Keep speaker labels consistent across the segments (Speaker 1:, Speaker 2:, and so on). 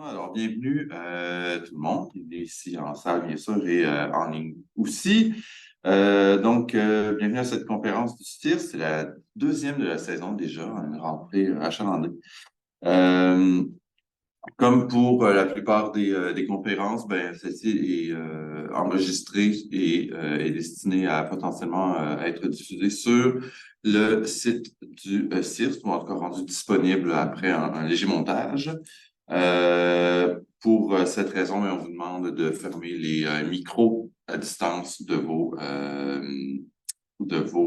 Speaker 1: Alors, bienvenue tout le monde, qui est ici en salle, bien sûr, et en ligne aussi. Bienvenue à cette conférence du CIR. C'est la deuxième de la saison déjà, une rentrée achalandée. Comme pour la plupart des conférences, celle-ci est enregistrée et est destinée à potentiellement être diffusée sur le site du CIRS, ou en tout cas rendu disponible après un léger montage. Pour cette raison, on vous demande de fermer les micros à distance de vos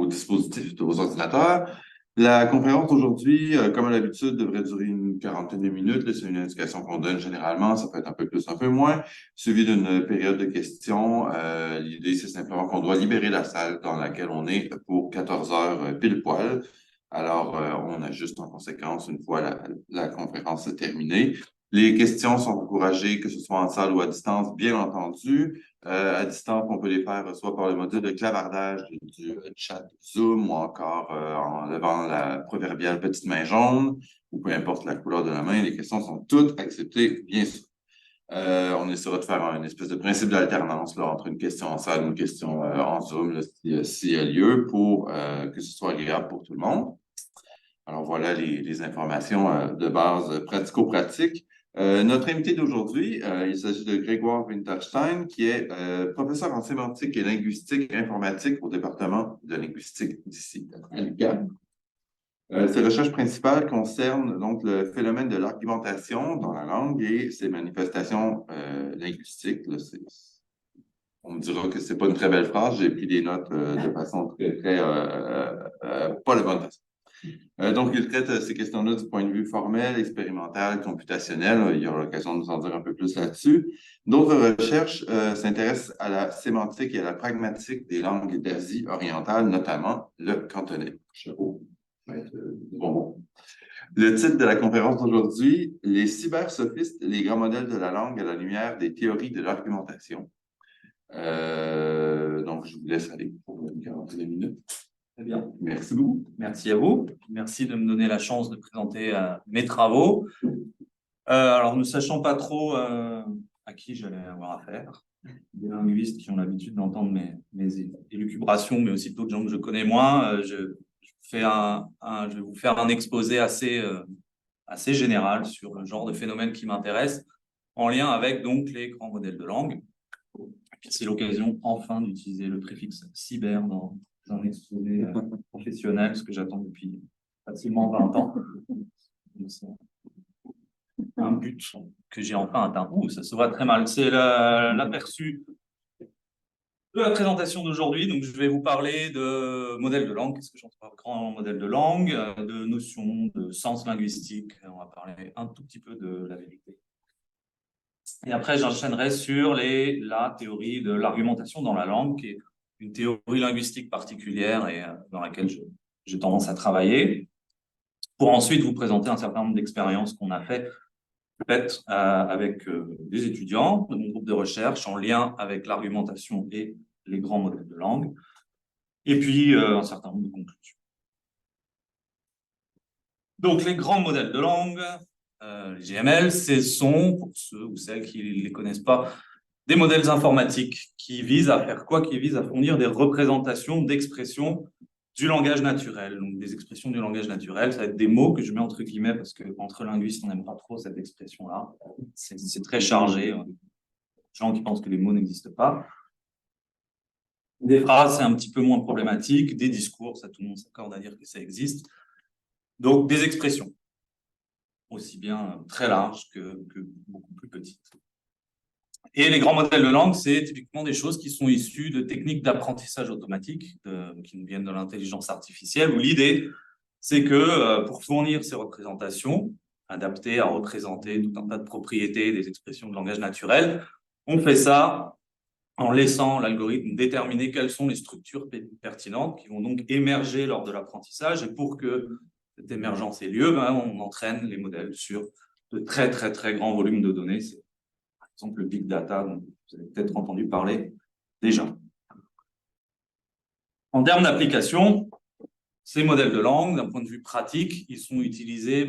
Speaker 1: dispositifs, de vos ordinateurs. La conférence d'aujourd'hui, comme à l'habitude, devrait durer une quarantaine de minutes. C'est une indication qu'on donne généralement. Ça peut être un peu plus, un peu moins, suivi d'une période de questions. L'idée, c'est simplement qu'on doit libérer la salle dans laquelle on est pour 14 heures pile poil. Alors, on ajuste en conséquence une fois la conférence terminée. Les questions sont encouragées, que ce soit en salle ou à distance, bien entendu. À distance, on peut les faire soit par le module de clavardage du chat Zoom ou encore en levant la proverbiale petite main jaune, ou peu importe la couleur de la main. Les questions sont toutes acceptées, bien sûr. On essaiera de faire une espèce de principe d'alternance entre une question en salle et une question en Zoom, là, s'il y a lieu, pour que ce soit agréable pour tout le monde. Alors voilà les informations de base pratico-pratiques. Notre invité d'aujourd'hui, il s'agit de Grégoire Winterstein, qui est professeur en sémantique et linguistique informatique au département de linguistique d'ici, à l'UQAM. Ses recherches principales concernent donc le phénomène de l'argumentation dans la langue et ses manifestations linguistiques. Là, on me dira que c'est pas une très belle phrase, j'ai pris des notes de façon pas la bonne façon. Donc, il traite ces questions-là du point de vue formel, expérimental, computationnel. Il y aura l'occasion de nous en dire un peu plus là-dessus. D'autres recherches s'intéressent à la sémantique et à la pragmatique des langues d'Asie orientale, notamment le cantonais. Bon. Le titre de la conférence d'aujourd'hui, Les cybersophistes, les grands modèles de la langue à la lumière des théories de l'argumentation. Donc, je vous laisse aller pour une quarantaine de minutes.
Speaker 2: Très bien.
Speaker 1: Merci beaucoup.
Speaker 2: Merci à vous. Merci de me donner la chance de présenter mes travaux. Alors, ne sachant pas trop à qui j'allais avoir affaire, des linguistes qui ont l'habitude d'entendre mes élucubrations, mais aussi d'autres gens que je connais moins, je vais vous faire un exposé assez général sur le genre de phénomène qui m'intéresse, en lien avec donc les grands modèles de langue. C'est l'occasion enfin d'utiliser le préfixe cyber dans un exposé professionnel, ce que j'attends depuis facilement 20 ans. C'est un but que j'ai enfin atteint. Ça se voit très mal. C'est l'aperçu de la présentation d'aujourd'hui. Donc, je vais vous parler de modèles de langue. Qu'est-ce que j'entends par grand modèle de langue, de notions de sens linguistique. On va parler un tout petit peu de la vérité. Et après, j'enchaînerai sur la théorie de l'argumentation dans la langue, qui est une théorie linguistique particulière et dans laquelle j'ai tendance à travailler, pour ensuite vous présenter un certain nombre d'expériences qu'on a faites avec des étudiants de mon groupe de recherche en lien avec l'argumentation et les grands modèles de langue, et puis un certain nombre de conclusions. Donc, les grands modèles de langue, les GML, ce sont, pour ceux ou celles qui ne les connaissent pas, des modèles informatiques qui visent à faire quoi? Qui visent à fournir des représentations d'expressions du langage naturel. Donc, des expressions du langage naturel, ça va être des mots que je mets entre guillemets parce qu'entre linguistes, on n'aime pas trop cette expression-là. C'est très chargé. Gens qui pensent que les mots n'existent pas. Des phrases, c'est un petit peu moins problématique. Des discours, ça, tout le monde s'accorde à dire que ça existe. Donc, des expressions, aussi bien très larges que beaucoup plus petites. Et les grands modèles de langue, c'est typiquement des choses qui sont issues de techniques d'apprentissage automatique qui nous viennent de l'intelligence artificielle, où l'idée, c'est que pour fournir ces représentations, adaptées à représenter tout un tas de propriétés des expressions de langage naturel, on fait ça en laissant l'algorithme déterminer quelles sont les structures pertinentes qui vont donc émerger lors de l'apprentissage. Et pour que cette émergence ait lieu, on entraîne les modèles sur de très, très, très grands volumes de données. C'est par exemple le big data, dont vous avez peut-être entendu parler déjà. En termes d'application, ces modèles de langue, d'un point de vue pratique, ils sont utilisés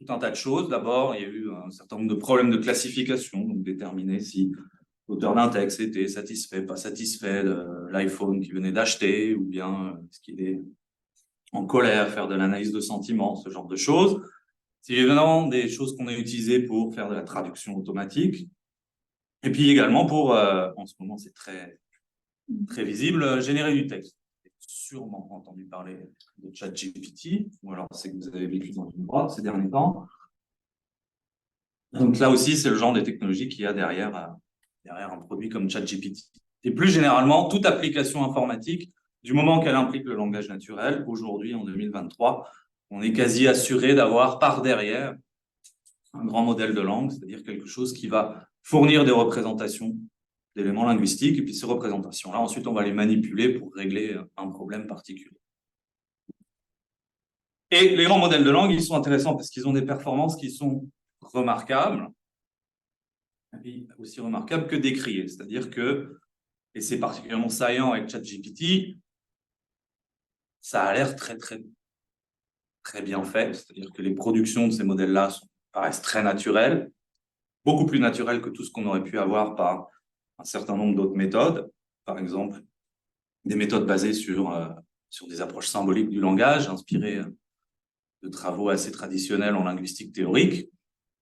Speaker 2: tout un tas de choses. D'abord, il y a eu un certain nombre de problèmes de classification, donc déterminer si l'auteur d'un texte était satisfait, pas satisfait de l'iPhone qu'il venait d'acheter, ou bien est-ce qu'il est en colère, faire de l'analyse de sentiments, ce genre de choses. C'est évidemment des choses qu'on a utilisées pour faire de la traduction automatique. Et puis également pour, en ce moment c'est très, très visible, générer du texte. Vous avez sûrement entendu parler de ChatGPT, ou alors c'est que vous avez vécu dans une grotte ces derniers temps. Donc là aussi, c'est le genre de technologie qu'il y a derrière un produit comme ChatGPT. Et plus généralement, toute application informatique, du moment qu'elle implique le langage naturel, aujourd'hui, en 2023, on est quasi assuré d'avoir par derrière un grand modèle de langue, c'est-à-dire quelque chose qui va fournir des représentations d'éléments linguistiques, et puis ces représentations-là, ensuite, on va les manipuler pour régler un problème particulier. Et les grands modèles de langue, ils sont intéressants parce qu'ils ont des performances qui sont remarquables, et puis aussi remarquables que décriées. C'est-à-dire que, et c'est particulièrement saillant avec ChatGPT, ça a l'air très, très, très bien fait. C'est-à-dire que les productions de ces modèles-là paraissent très naturelles, beaucoup plus naturelles que tout ce qu'on aurait pu avoir par un certain nombre d'autres méthodes. Par exemple, des méthodes basées sur des approches symboliques du langage, inspirées de travaux assez traditionnels en linguistique théorique.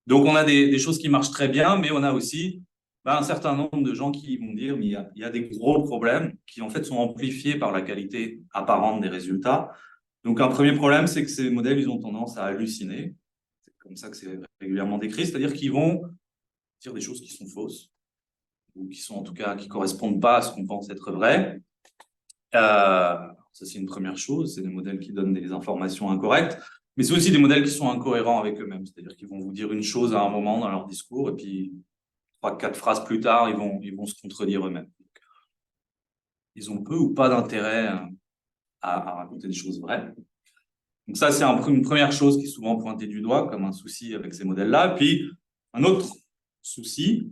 Speaker 2: Donc, on a des choses qui marchent très bien, mais on a aussi un certain nombre de gens qui vont dire mais il y a des gros problèmes qui, en fait, sont amplifiés par la qualité apparente des résultats. Donc, un premier problème, c'est que ces modèles, ils ont tendance à halluciner. C'est comme ça que c'est régulièrement décrit, c'est-à-dire qu'ils vont dire des choses qui sont fausses, ou qui sont en tout cas qui ne correspondent pas à ce qu'on pense être vrai. Ça, c'est une première chose, c'est des modèles qui donnent des informations incorrectes, mais c'est aussi des modèles qui sont incohérents avec eux-mêmes, c'est-à-dire qu'ils vont vous dire une chose à un moment dans leur discours, et puis 3-4 phrases plus tard, ils vont se contredire eux-mêmes. Ils ont peu ou pas d'intérêt à raconter des choses vraies. Donc ça, c'est une première chose qui est souvent pointée du doigt comme un souci avec ces modèles-là. Puis, un autre souci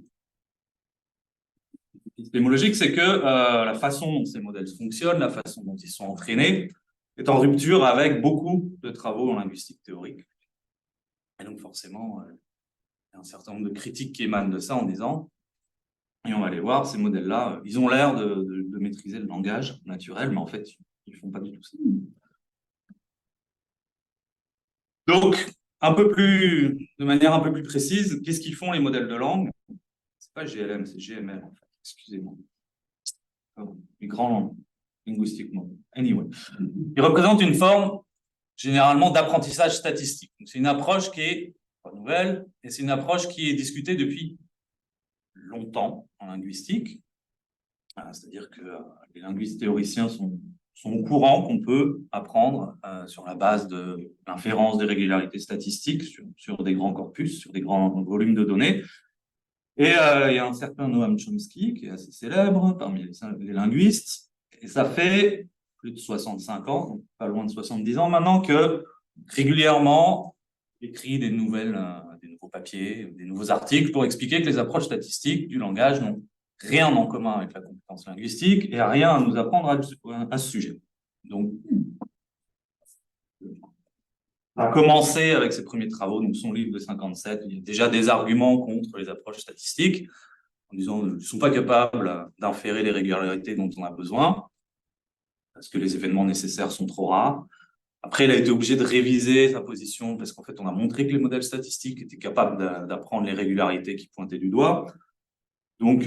Speaker 2: épistémologique, c'est que la façon dont ces modèles fonctionnent, la façon dont ils sont entraînés, est en rupture avec beaucoup de travaux en linguistique théorique. Et donc, forcément, il y a un certain nombre de critiques qui émanent de ça en disant, et on va aller voir, ces modèles-là, ils ont l'air de maîtriser le langage naturel, mais en fait, ils ne font pas du tout ça. Donc, de manière un peu plus précise, qu'est-ce qu'ils font les modèles de langue? C'est pas GLM, c'est GML, en fait. Excusez-moi. Les grands linguistiquement. Anyway. Ils représentent une forme, généralement, d'apprentissage statistique. C'est une approche qui est pas nouvelle, et c'est une approche qui est discutée depuis longtemps en linguistique. C'est-à-dire que les linguistes théoriciens sont au courant qu'on peut apprendre sur la base de l'inférence des régularités statistiques sur des grands corpus, sur des grands volumes de données. Et il y a un certain Noam Chomsky qui est assez célèbre parmi les linguistes, et ça fait plus de 65 ans, donc pas loin de 70 ans maintenant, que régulièrement écrit des nouveaux papiers, des nouveaux articles pour expliquer que les approches statistiques du langage n'ont rien en commun avec la compétence linguistique et rien à nous apprendre à ce sujet. Donc, a commencé avec ses premiers travaux, donc son livre de 57, il y a déjà des arguments contre les approches statistiques, en disant qu'ils ne sont pas capables d'inférer les régularités dont on a besoin, parce que les événements nécessaires sont trop rares. Après, il a été obligé de réviser sa position, parce qu'en fait, on a montré que les modèles statistiques étaient capables d'apprendre les régularités qui pointaient du doigt. Donc,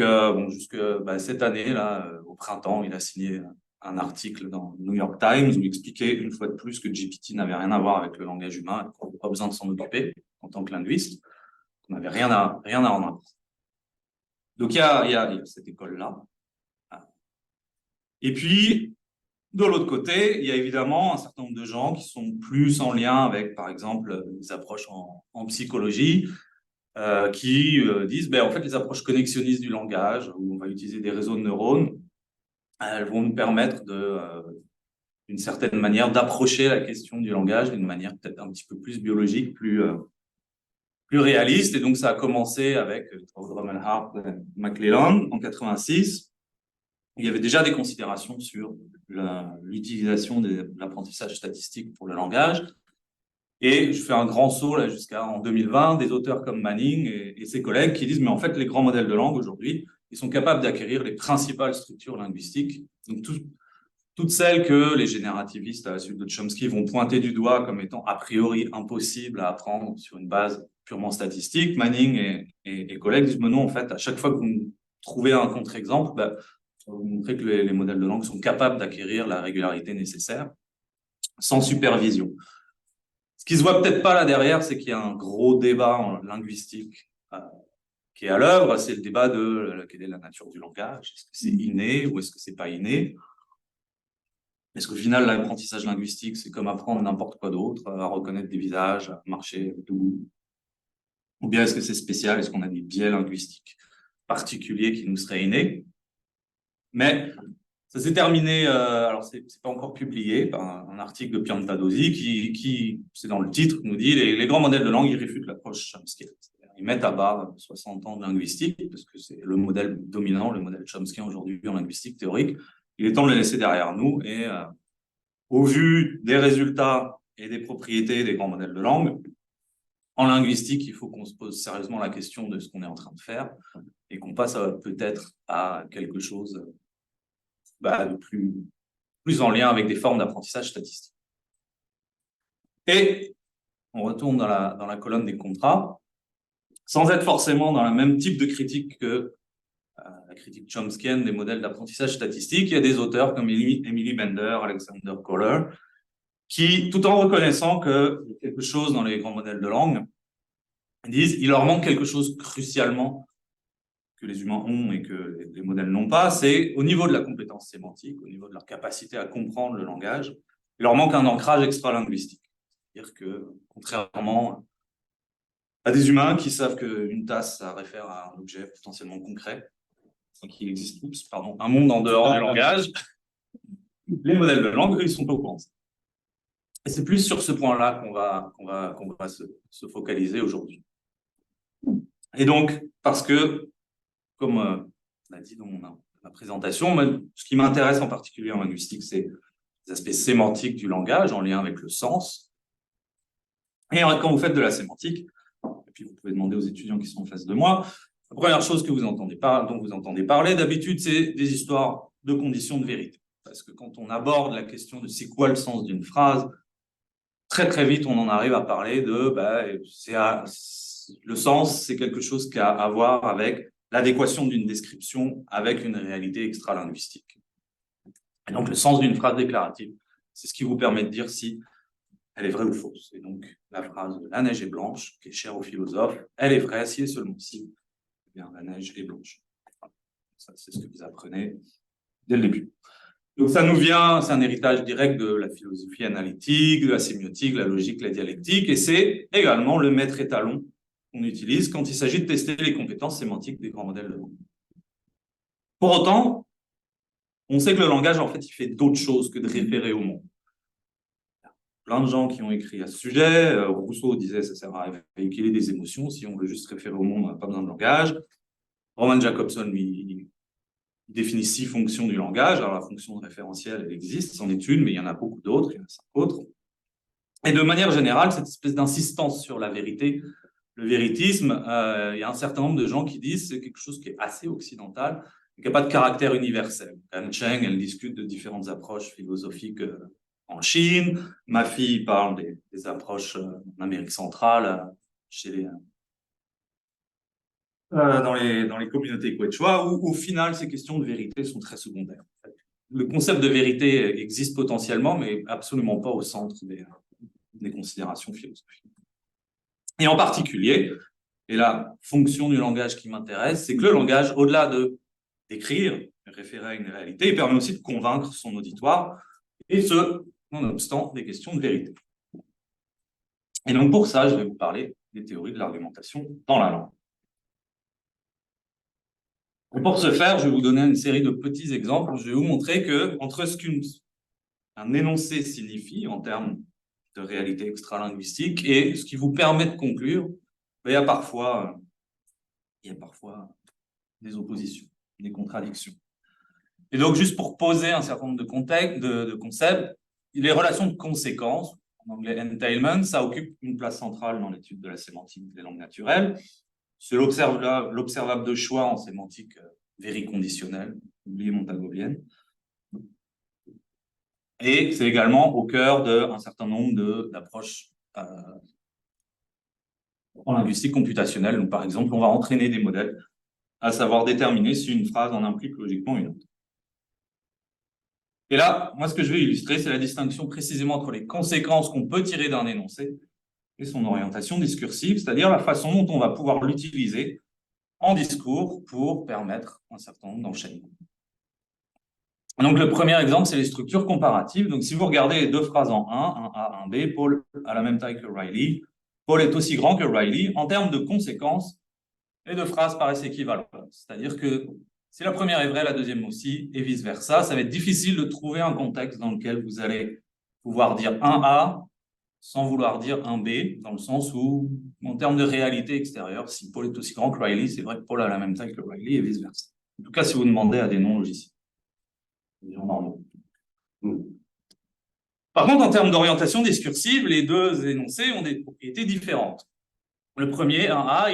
Speaker 2: jusque cette année, là, au printemps, il a signé un article dans le New York Times où il expliquait une fois de plus que GPT n'avait rien à voir avec le langage humain, qu'on n'avait pas besoin de s'en occuper en tant que linguiste, qu'on n'avait rien à en apprendre. Donc, il y a cette école-là. Et puis, de l'autre côté, il y a évidemment un certain nombre de gens qui sont plus en lien avec, par exemple, des approches en psychologie, qui disent, en fait, les approches connexionnistes du langage, où on va utiliser des réseaux de neurones, elles vont nous permettre d'une certaine manière, d'approcher la question du langage d'une manière peut-être un petit peu plus biologique, plus réaliste. Et donc, ça a commencé avec Drummond Hart et McClellan en 86. Il y avait déjà des considérations sur l'utilisation de l'apprentissage statistique pour le langage. Et je fais un grand saut là jusqu'en 2020, des auteurs comme Manning et ses collègues qui disent mais en fait les grands modèles de langue aujourd'hui, ils sont capables d'acquérir les principales structures linguistiques. Donc toutes celles que les générativistes à la suite de Chomsky vont pointer du doigt comme étant a priori impossibles à apprendre sur une base purement statistique, Manning et collègues disent mais non, en fait, à chaque fois que vous trouvez un contre-exemple, bah, vous montrez que les modèles de langue sont capables d'acquérir la régularité nécessaire sans supervision. Ce qui se voit peut-être pas là derrière, c'est qu'il y a un gros débat en linguistique qui est à l'œuvre, c'est le débat de quelle est la nature du langage, est-ce que c'est inné ou est-ce que c'est pas inné? Est-ce qu'au final, l'apprentissage linguistique, c'est comme apprendre n'importe quoi d'autre, à reconnaître des visages, à marcher debout? Ou bien est-ce que c'est spécial? Est-ce qu'on a des biais linguistiques particuliers qui nous seraient innés? Mais ça s'est terminé, alors c'est pas encore publié, par un article de Piantadosi qui c'est dans le titre, nous dit les grands modèles de langue, ils réfutent l'approche chomskienne. Ils mettent à bas 60 ans de linguistique, parce que c'est le modèle dominant, le modèle chomskien aujourd'hui en linguistique théorique. Il est temps de le laisser derrière nous et au vu des résultats et des propriétés des grands modèles de langue, en linguistique, il faut qu'on se pose sérieusement la question de ce qu'on est en train de faire et qu'on passe peut-être à quelque chose de plus en lien avec des formes d'apprentissage statistique. Et on retourne dans la colonne des contrats, sans être forcément dans le même type de critique que la critique chomskienne des modèles d'apprentissage statistique. Il y a des auteurs comme Emily Bender, Alexander Kohler, qui, tout en reconnaissant qu'il y a quelque chose dans les grands modèles de langue, disent qu'il leur manque quelque chose crucialement que les humains ont et que les modèles n'ont pas, c'est au niveau de la compétence sémantique, au niveau de leur capacité à comprendre le langage, il leur manque un ancrage extra-linguistique. C'est-à-dire que, contrairement à des humains qui savent qu'une tasse, ça réfère à un objet potentiellement concret, qu'il existe un monde en dehors du langage, les modèles de langue, eux, ils sont pas au courant. Et c'est plus sur ce point-là qu'on va se focaliser aujourd'hui. Et donc, parce que, comme on a dit dans ma présentation, ce qui m'intéresse en particulier en linguistique, c'est les aspects sémantiques du langage en lien avec le sens. Et quand vous faites de la sémantique, et puis vous pouvez demander aux étudiants qui sont en face de moi, la première chose que dont vous entendez parler, d'habitude, c'est des histoires de conditions de vérité. Parce que quand on aborde la question de c'est quoi le sens d'une phrase, très très vite, on en arrive à parler de le sens, c'est quelque chose qui a à voir avec l'adéquation d'une description avec une réalité extra-linguistique. Et donc, le sens d'une phrase déclarative, c'est ce qui vous permet de dire si elle est vraie ou fausse. Et donc, la phrase « la neige est blanche », qui est chère aux philosophes, elle est vraie si et seulement si bien, la neige est blanche. Ça, c'est ce que vous apprenez dès le début. Donc, ça nous vient, c'est un héritage direct de la philosophie analytique, de la sémiotique, la logique, la dialectique, et c'est également le maître étalon qu'on utilise quand il s'agit de tester les compétences sémantiques des grands modèles de langue. Pour autant, on sait que le langage, en fait, il fait d'autres choses que de référer au monde. Il y a plein de gens qui ont écrit à ce sujet. Rousseau disait ça sert à véhiculer des émotions. Si on veut juste référer au monde, on n'a pas besoin de langage. Roman Jakobson, lui, il définit 6 fonctions du langage. Alors, la fonction référentielle, elle existe, c'en est une, mais il y en a beaucoup d'autres, il y en a 5 autres. Et de manière générale, cette espèce d'insistance sur la vérité, le véritisme, il y a un certain nombre de gens qui disent que c'est quelque chose qui est assez occidental, qui n'a pas de caractère universel. Anne Cheng, elle discute de différentes approches philosophiques en Chine. Ma fille parle des approches en Amérique centrale, dans les communautés quechua, où au final, ces questions de vérité sont très secondaires. Le concept de vérité existe potentiellement, mais absolument pas au centre des considérations philosophiques. Et en particulier, et la fonction du langage qui m'intéresse, c'est que le langage, au-delà d'écrire, référer à une réalité, il permet aussi de convaincre son auditoire, et ce, nonobstant des questions de vérité. Et donc pour ça, je vais vous parler des théories de l'argumentation dans la langue. Et pour ce faire, je vais vous donner une série de petits exemples. Je vais vous montrer que entre ce qu'un énoncé signifie en termes de réalité extra-linguistique et ce qui vous permet de conclure, il y a parfois des oppositions, des contradictions. Et donc, juste pour poser un certain nombre de concepts, les relations de conséquence, en anglais entailment, ça occupe une place centrale dans l'étude de la sémantique des langues naturelles. C'est l'observable de choix en sémantique vériconditionnelle, oubliez Montagnovienne. Et c'est également au cœur d'un certain nombre d'approches en linguistique computationnelle. Donc, par exemple, on va entraîner des modèles à savoir déterminer si une phrase en implique logiquement une autre. Et là, moi, ce que je vais illustrer, c'est la distinction précisément entre les conséquences qu'on peut tirer d'un énoncé et son orientation discursive, c'est-à-dire la façon dont on va pouvoir l'utiliser en discours pour permettre un certain nombre d'enchaînements. Donc, le premier exemple, c'est les structures comparatives. Donc, si vous regardez les deux phrases en un A, un B, Paul a la même taille que Riley, Paul est aussi grand que Riley, en termes de conséquences, les deux phrases paraissent équivalentes. C'est-à-dire que si la première est vraie, la deuxième aussi, et vice-versa, ça va être difficile de trouver un contexte dans lequel vous allez pouvoir dire un A sans vouloir dire un B, dans le sens où, en termes de réalité extérieure, si Paul est aussi grand que Riley, c'est vrai que Paul a la même taille que Riley, et vice-versa. En tout cas, si vous demandez à des non-logiciels. Par contre, en termes d'orientation discursive, les deux énoncés ont des propriétés différentes. Le premier, un A,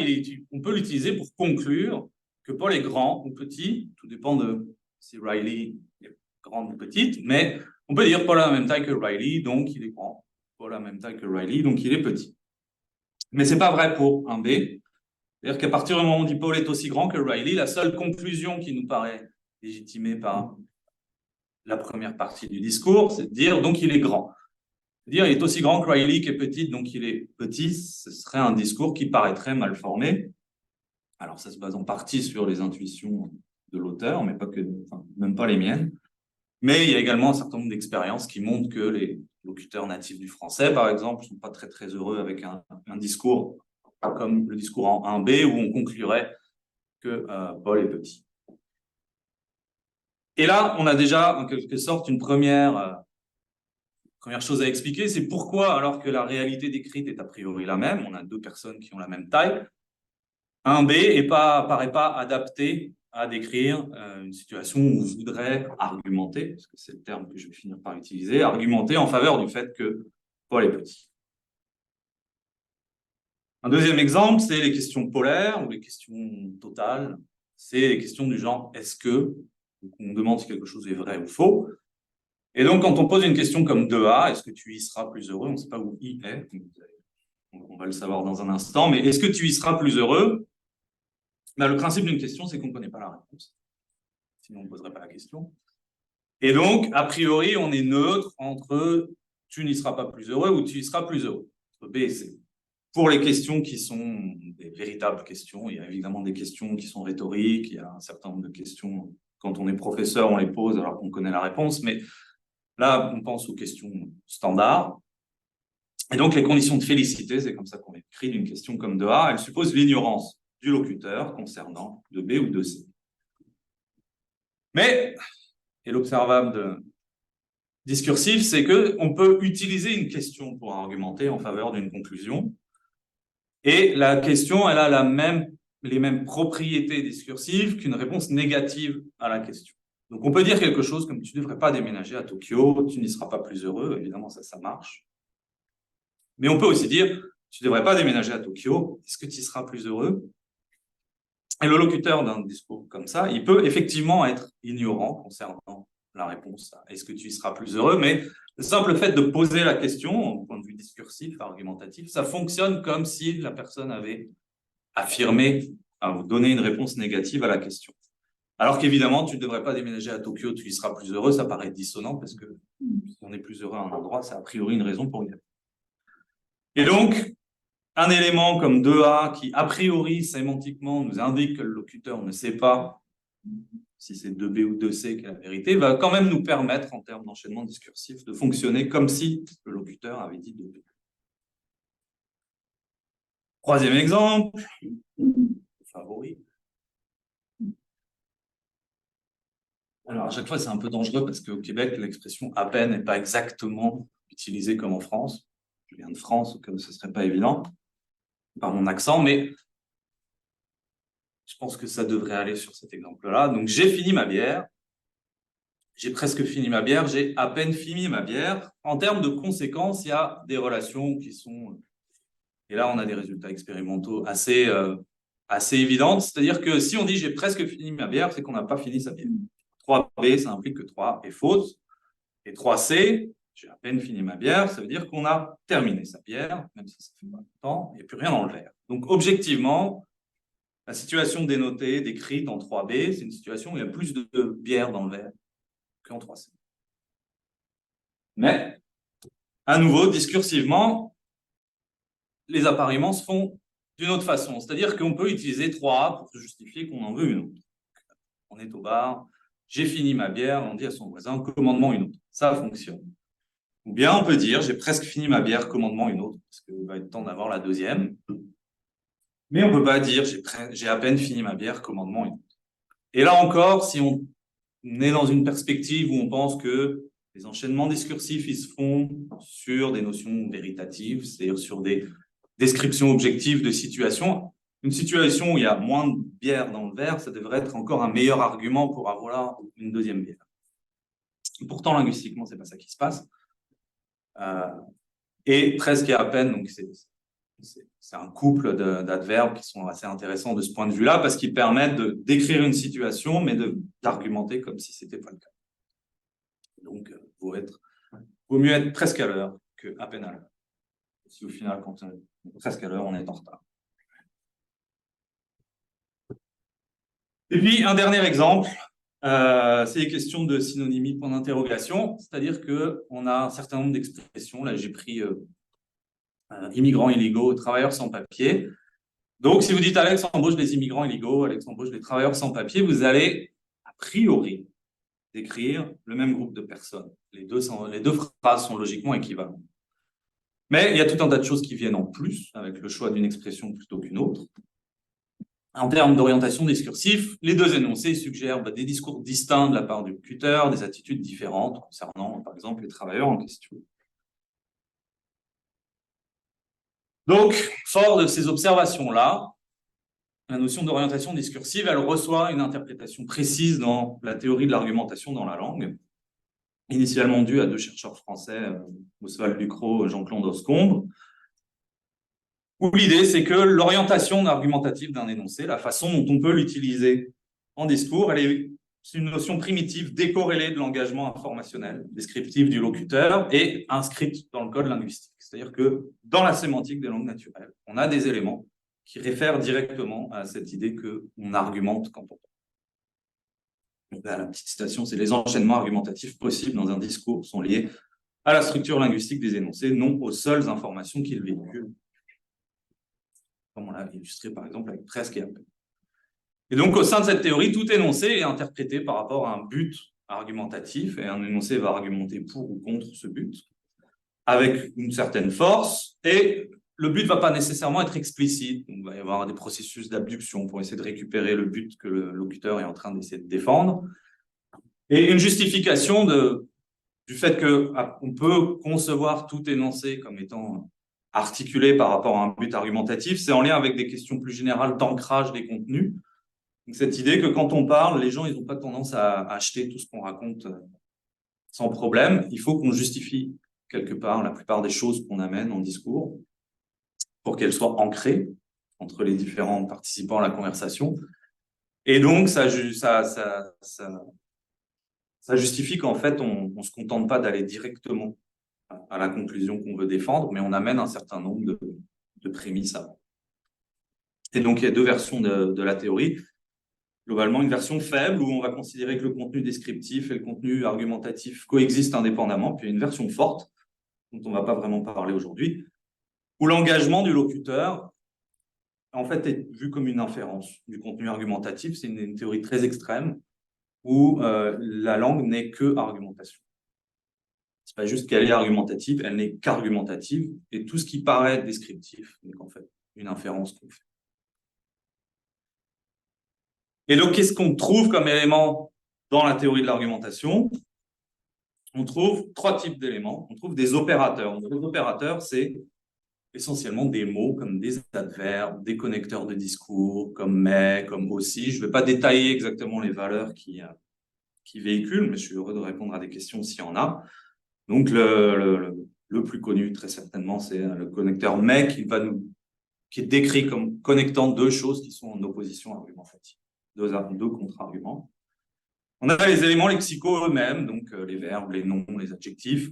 Speaker 2: on peut l'utiliser pour conclure que Paul est grand ou petit, tout dépend de si Riley est grande ou petite, mais on peut dire Paul a la même taille que Riley, donc il est grand. Paul a la même taille que Riley, donc il est petit. Mais ce n'est pas vrai pour un B. C'est-à-dire qu'à partir du moment où on dit Paul est aussi grand que Riley, la seule conclusion qui nous paraît légitimée par la première partie du discours, c'est de dire donc il est grand. Dire il est aussi grand que Riley qui est petite, donc il est petit, ce serait un discours qui paraîtrait mal formé. Alors ça se base en partie sur les intuitions de l'auteur, mais pas que, enfin, même pas les miennes. Mais il y a également un certain nombre d'expériences qui montrent que les locuteurs natifs du français, par exemple, ne sont pas très heureux avec un discours comme le discours en 1B où on conclurait que Paul est petit. Et là, on a déjà en quelque sorte une première chose à expliquer, c'est pourquoi, alors que la réalité décrite est a priori la même, on a deux personnes qui ont la même taille, un B paraît pas adapté à décrire une situation où on voudrait argumenter, parce que c'est le terme que je vais finir par utiliser, argumenter en faveur du fait que Paul est petit. Un deuxième exemple, c'est les questions polaires ou les questions totales. C'est les questions du genre « est-ce que ?» On demande si quelque chose est vrai ou faux. Et donc, quand on pose une question comme 2A, est-ce que tu y seras plus heureux? On ne sait pas où I est. On va le savoir dans un instant. Mais est-ce que tu y seras plus heureux? Ben, le principe d'une question, c'est qu'on ne connaît pas la réponse. Sinon, on ne poserait pas la question. Et donc, a priori, on est neutre entre tu n'y seras pas plus heureux ou tu y seras plus heureux. Entre B et C. Pour les questions qui sont des véritables questions, il y a évidemment des questions qui sont rhétoriques, il y a un certain nombre de questions, quand on est professeur, on les pose alors qu'on connaît la réponse, mais là, on pense aux questions standards. Et donc, les conditions de félicité, c'est comme ça qu'on écrit d'une question comme de A, elles supposent l'ignorance du locuteur concernant de B ou de C. Mais, et l'observable discursif, c'est qu'on peut utiliser une question pour argumenter en faveur d'une conclusion. Et la question, elle a les mêmes propriétés discursives qu'une réponse négative à la question. Donc, on peut dire quelque chose comme « tu ne devrais pas déménager à Tokyo, tu n'y seras pas plus heureux ». Évidemment, ça marche. Mais on peut aussi dire « tu ne devrais pas déménager à Tokyo, est-ce que tu y seras plus heureux ?» Et le locuteur d'un discours comme ça, il peut effectivement être ignorant concernant la réponse à « est-ce que tu y seras plus heureux ?» Mais le simple fait de poser la question, au point de vue discursif, argumentatif, ça fonctionne comme si la personne avait affirmé, donné une réponse négative à la question. Alors qu'évidemment, tu ne devrais pas déménager à Tokyo, tu y seras plus heureux, ça paraît dissonant parce que si on est plus heureux à un endroit, c'est a priori une raison pour y aller. Et donc, un élément comme 2A qui, a priori, sémantiquement, nous indique que le locuteur ne sait pas si c'est 2B ou 2C qui est la vérité, va quand même nous permettre, en termes d'enchaînement discursif, de fonctionner comme si le locuteur avait dit 2B. Troisième exemple, favori. Alors, à chaque fois, c'est un peu dangereux parce qu'au Québec, l'expression « à peine » n'est pas exactement utilisée comme en France. Je viens de France, donc ce ne serait pas évident par mon accent, mais je pense que ça devrait aller sur cet exemple-là. Donc, j'ai fini ma bière. j'ai presque fini ma bière, j'ai à peine fini ma bière. En termes de conséquences, il y a des relations qui sont... Et là, on a des résultats expérimentaux assez évidentes. C'est-à-dire que si on dit j'ai presque fini ma bière, c'est qu'on n'a pas fini sa bière. 3B, ça implique que 3 est fausse. Et 3C, j'ai à peine fini ma bière, ça veut dire qu'on a terminé sa bière, même si ça fait pas longtemps, il n'y a plus rien dans le verre. Donc, objectivement, la situation dénotée, décrite en 3B, c'est une situation où il y a plus de bière dans le verre qu'en 3C. Mais, à nouveau, discursivement, les appareillements se font d'une autre façon. C'est-à-dire qu'on peut utiliser 3A pour justifier qu'on en veut une autre. On est au bar, j'ai fini ma bière, on dit à son voisin, commande-moi une autre. Ça fonctionne. Ou bien on peut dire, j'ai presque fini ma bière, commande-moi une autre, parce qu'il va être temps d'avoir la deuxième. Mais on ne peut pas dire, j'ai à peine fini ma bière, commande-moi une autre. Et là encore, si on est dans une perspective où on pense que les enchaînements discursifs, ils se font sur des notions véritatives, c'est-à-dire sur des descriptions objectives de situations. Une situation où il y a moins de bière dans le verre, ça devrait être encore un meilleur argument pour avoir une deuxième bière. Pourtant, linguistiquement, c'est pas ça qui se passe. Et presque et à peine, donc c'est un couple d'adverbes qui sont assez intéressants de ce point de vue-là, parce qu'ils permettent de décrire une situation, mais d'argumenter comme si c'était pas le cas. Donc, vaut mieux être presque à l'heure qu'à peine à l'heure. Si au final, quand on est presque à l'heure, on est en retard. Et puis, un dernier exemple, c'est les questions de synonymie point d'interrogation, c'est-à-dire qu'on a un certain nombre d'expressions. Là, j'ai pris immigrants illégaux, travailleurs sans papier. Donc, si vous dites Alex embauche des immigrants illégaux, Alex embauche des travailleurs sans papier, vous allez, a priori, décrire le même groupe de personnes. Les deux phrases sont logiquement équivalentes. Mais il y a tout un tas de choses qui viennent en plus, avec le choix d'une expression plutôt qu'une autre. En termes d'orientation discursive, les deux énoncés suggèrent des discours distincts de la part du locuteur, des attitudes différentes concernant, par exemple, les travailleurs en question. Donc, fort de ces observations-là, la notion d'orientation discursive, elle reçoit une interprétation précise dans la théorie de l'argumentation dans la langue, initialement due à deux chercheurs français, Oswald Ducrot et Jean-Claude Oscombe, où l'idée, c'est que l'orientation argumentative d'un énoncé, la façon dont on peut l'utiliser en discours, c'est une notion primitive décorrélée de l'engagement informationnel, descriptif du locuteur et inscrite dans le code linguistique. C'est-à-dire que dans la sémantique des langues naturelles, on a des éléments qui réfèrent directement à cette idée qu'on argumente quand on parle. Donc là, la petite citation, c'est les enchaînements argumentatifs possibles dans un discours sont liés à la structure linguistique des énoncés, non aux seules informations qu'ils véhiculent. Comme on l'a illustré par exemple avec presque et à peine. Et donc au sein de cette théorie, tout énoncé est interprété par rapport à un but argumentatif, et un énoncé va argumenter pour ou contre ce but, avec une certaine force, et le but ne va pas nécessairement être explicite. Donc, il va y avoir des processus d'abduction pour essayer de récupérer le but que le locuteur est en train d'essayer de défendre, et une justification du fait qu'on peut concevoir tout énoncé comme étant articulé par rapport à un but argumentatif, c'est en lien avec des questions plus générales d'ancrage des contenus. Donc, cette idée que quand on parle, les gens ils n'ont pas tendance à acheter tout ce qu'on raconte sans problème. Il faut qu'on justifie quelque part la plupart des choses qu'on amène en discours pour qu'elles soient ancrées entre les différents participants à la conversation. Et donc, ça justifie qu'en fait, on ne se contente pas d'aller directement à la conclusion qu'on veut défendre, mais on amène un certain nombre de prémices avant. Et donc, il y a deux versions de la théorie. Globalement, une version faible où on va considérer que le contenu descriptif et le contenu argumentatif coexistent indépendamment, puis une version forte, dont on ne va pas vraiment parler aujourd'hui, où l'engagement du locuteur, en fait, est vu comme une inférence du contenu argumentatif. C'est une théorie très extrême où la langue n'est que argumentation. Ce n'est pas juste qu'elle est argumentative, elle n'est qu'argumentative, et tout ce qui paraît descriptif n'est qu'en fait une inférence qu'on fait. Et donc, qu'est-ce qu'on trouve comme élément dans la théorie de l'argumentation? On trouve trois types d'éléments. On trouve des opérateurs. Donc, les opérateurs, c'est essentiellement des mots comme des adverbes, des connecteurs de discours, comme mais, comme aussi. Je ne vais pas détailler exactement les valeurs qui qui véhicule, mais je suis heureux de répondre à des questions s'il y en a. Donc, le plus connu, très certainement, c'est le connecteur mais qui est décrit comme connectant deux choses qui sont en opposition argumentative, deux contre-arguments. On a les éléments lexicaux eux-mêmes, donc les verbes, les noms, les adjectifs,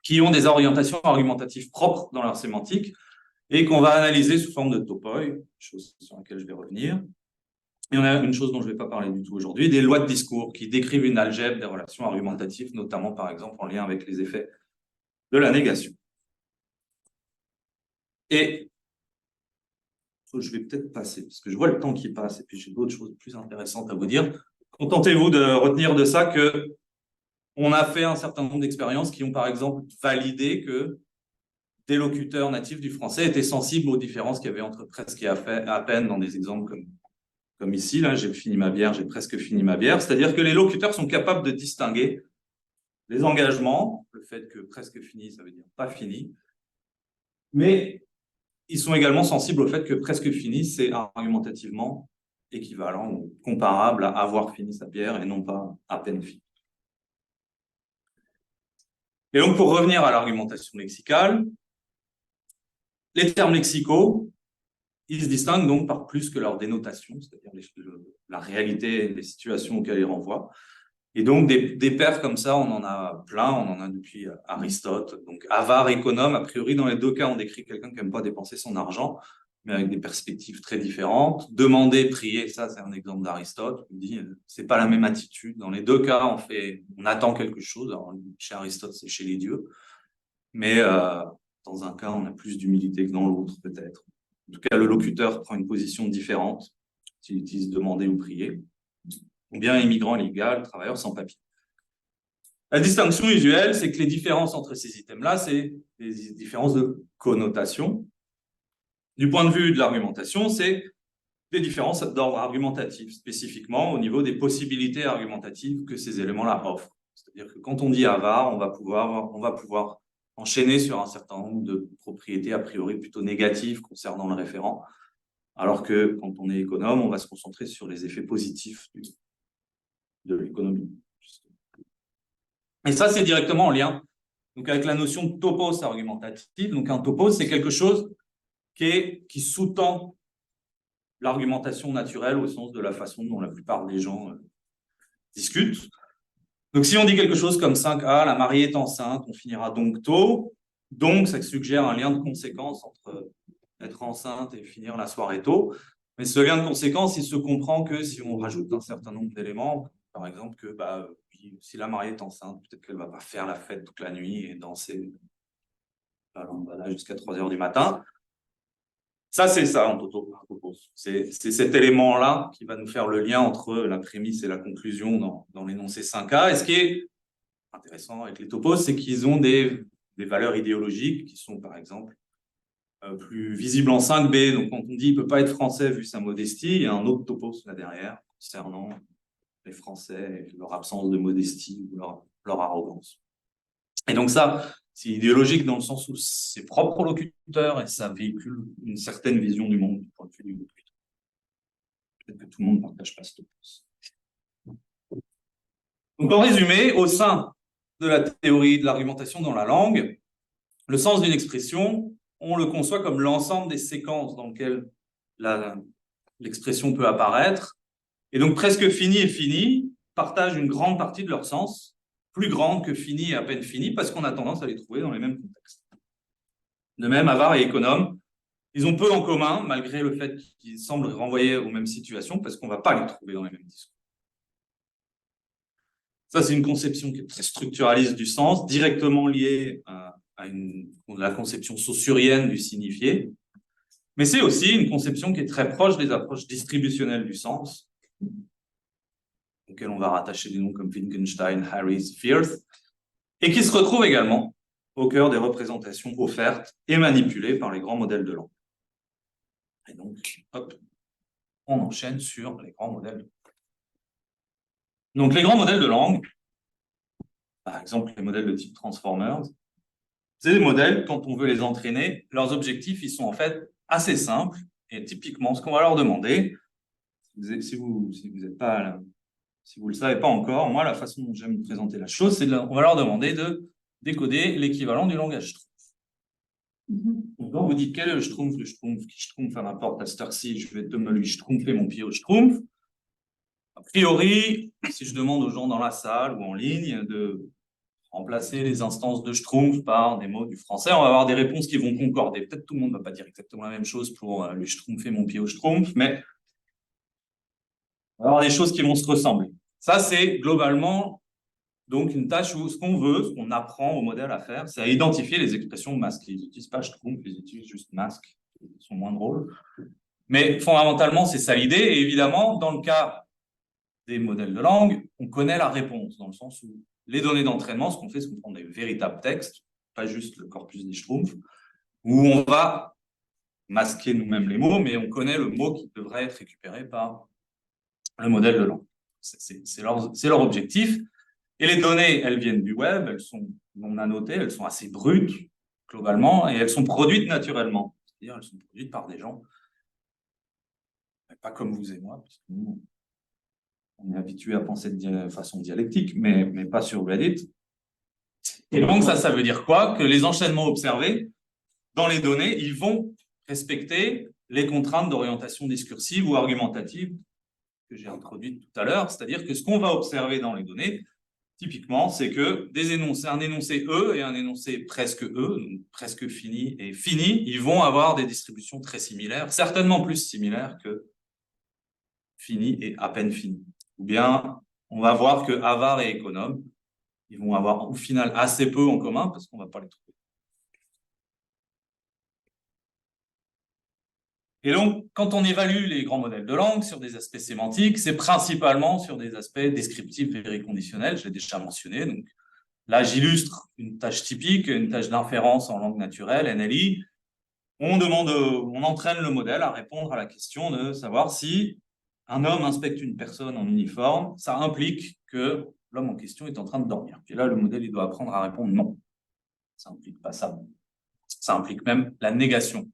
Speaker 2: qui ont des orientations argumentatives propres dans leur sémantique et qu'on va analyser sous forme de topoi, chose sur laquelle je vais revenir. Et on a une chose dont je ne vais pas parler du tout aujourd'hui, des lois de discours qui décrivent une algèbre des relations argumentatives, notamment par exemple en lien avec les effets de la négation. Et je vais peut-être passer, parce que je vois le temps qui passe, et puis j'ai d'autres choses plus intéressantes à vous dire. Contentez-vous de retenir de ça que on a fait un certain nombre d'expériences qui ont par exemple validé que des locuteurs natifs du français étaient sensibles aux différences qu'il y avait entre presque et à peine dans des exemples comme ici, là, j'ai fini ma bière, j'ai presque fini ma bière, c'est-à-dire que les locuteurs sont capables de distinguer les engagements, le fait que presque fini, ça veut dire pas fini, mais ils sont également sensibles au fait que presque fini, c'est argumentativement équivalent ou comparable à avoir fini sa bière et non pas à peine fini. Et donc, pour revenir à l'argumentation lexicale, les termes lexicaux, ils se distinguent donc par plus que leur dénotation, c'est-à-dire la réalité et les situations auxquelles ils renvoient. Et donc, des pairs comme ça, on en a plein, on en a depuis Aristote. Donc, avare, économe, a priori, dans les deux cas, on décrit quelqu'un qui n'aime pas dépenser son argent, mais avec des perspectives très différentes. Demander, prier, ça, c'est un exemple d'Aristote. Il dit, c'est pas la même attitude. Dans les deux cas, on attend quelque chose. Alors, chez Aristote, c'est chez les dieux. Mais dans un cas, on a plus d'humilité que dans l'autre, peut-être. En tout cas, le locuteur prend une position différente s'il utilise demander ou prier. Ou bien immigrant illégal, travailleur sans papier. La distinction usuelle, c'est que les différences entre ces items-là, c'est des différences de connotation. Du point de vue de l'argumentation, c'est des différences d'ordre argumentatif, spécifiquement au niveau des possibilités argumentatives que ces éléments-là offrent. C'est-à-dire que quand on dit avare, on va pouvoir enchaîner sur un certain nombre de propriétés a priori plutôt négatives concernant le référent, alors que quand on est économe, on va se concentrer sur les effets positifs de l'économie. Et ça, c'est directement en lien donc, avec la notion de topos argumentative. Donc, un topos, c'est quelque chose qui sous-tend l'argumentation naturelle au sens de la façon dont la plupart des gens discutent. Donc, si on dit quelque chose comme 5A, la mariée est enceinte, on finira donc tôt. Donc, ça suggère un lien de conséquence entre être enceinte et finir la soirée tôt. Mais ce lien de conséquence, il se comprend que si on rajoute un certain nombre d'éléments, par exemple que si la mariée est enceinte, peut-être qu'elle ne va pas faire la fête toute la nuit et danser la lambada jusqu'à 3 heures du matin. Ça, c'est ça en topos. C'est cet élément-là qui va nous faire le lien entre la prémisse et la conclusion dans l'énoncé 5A. Et ce qui est intéressant avec les topos, c'est qu'ils ont des valeurs idéologiques qui sont, par exemple, plus visibles en 5B. Donc, quand on dit qu'il ne peut pas être français vu sa modestie, il y a un autre topos là derrière concernant les Français et leur absence de modestie ou leur arrogance. Et donc ça, c'est idéologique dans le sens où c'est propre au locuteur et ça véhicule une certaine vision du monde du point de vue du locuteur. Peut-être que tout le monde ne partage pas ce topos. Donc en résumé, au sein de la théorie de l'argumentation dans la langue, le sens d'une expression, on le conçoit comme l'ensemble des séquences dans lesquelles l'expression peut apparaître. Et donc, presque fini et fini partagent une grande partie de leur sens, plus grande que fini et à peine fini, parce qu'on a tendance à les trouver dans les mêmes contextes. De même, avare et économe, ils ont peu en commun, malgré le fait qu'ils semblent renvoyer aux mêmes situations, parce qu'on ne va pas les trouver dans les mêmes discours. Ça, c'est une conception qui est très structuraliste du sens, directement liée à la conception saussurienne du signifié. Mais c'est aussi une conception qui est très proche des approches distributionnelles du sens, auxquels on va rattacher des noms comme Wittgenstein, Harris, Firth, et qui se retrouve également au cœur des représentations offertes et manipulées par les grands modèles de langue. Et donc, hop, on enchaîne sur les grands modèles de langue. Donc, les grands modèles de langue, par exemple les modèles de type Transformers, c'est des modèles, quand on veut les entraîner, leurs objectifs, ils sont en fait assez simples, et typiquement, ce qu'on va leur demander, si vous n'êtes pas si vous ne le savez pas encore, moi, la façon dont j'aime présenter la chose, c'est on va leur demander de décoder l'équivalent du langage Schtroumpf. Donc, quand vous dites quel est le Schtroumpf, qui Schtroumpf à n'importe à cette heure-ci, je vais lui Schtroumpfer mon pied au Schtroumpf. A priori, si je demande aux gens dans la salle ou en ligne de remplacer les instances de Schtroumpf par des mots du français, on va avoir des réponses qui vont concorder. Peut-être tout le monde ne va pas dire exactement la même chose pour lui Schtroumpfer mon pied au Schtroumpf, mais on va avoir des choses qui vont se ressembler. Ça, c'est globalement donc une tâche où ce qu'on veut, ce qu'on apprend au modèle à faire, c'est à identifier les expressions masques. Ils n'utilisent pas Schtroumpf, ils utilisent juste masque. Ils sont moins drôles. Mais fondamentalement, c'est ça l'idée. Et évidemment, dans le cas des modèles de langue, on connaît la réponse, dans le sens où les données d'entraînement, ce qu'on fait, c'est qu'on prend des véritables textes, pas juste le corpus des Schtroumpfs, où on va masquer nous-mêmes les mots, mais on connaît le mot qui devrait être récupéré par le modèle de langue. C'est leur objectif. Et les données, elles viennent du web, elles sont non annotées, elles sont assez brutes, globalement, et elles sont produites naturellement. C'est-à-dire, elles sont produites par des gens, pas comme vous et moi, parce que nous, on est habitué à penser de façon dialectique, mais pas sur Reddit. Et donc, ça veut dire quoi? Que les enchaînements observés dans les données, ils vont respecter les contraintes d'orientation discursive ou argumentative que j'ai introduites tout à l'heure. C'est-à-dire que ce qu'on va observer dans les données, typiquement, c'est que un énoncé E et un énoncé presque E, donc presque fini et fini, ils vont avoir des distributions très similaires, certainement plus similaires que fini et à peine fini. Ou bien, on va voir que avare et économe, ils vont avoir au final assez peu en commun parce qu'on ne va pas les trouver. Et donc, quand on évalue les grands modèles de langue sur des aspects sémantiques, c'est principalement sur des aspects descriptifs vériconditionnels, je l'ai déjà mentionné. Donc, là, j'illustre une tâche typique, une tâche d'inférence en langue naturelle, NLI. On entraîne le modèle à répondre à la question de savoir si un homme inspecte une personne en uniforme, ça implique que l'homme en question est en train de dormir. Puis là, le modèle, il doit apprendre à répondre non. Ça n'implique pas ça. Ça implique même la négation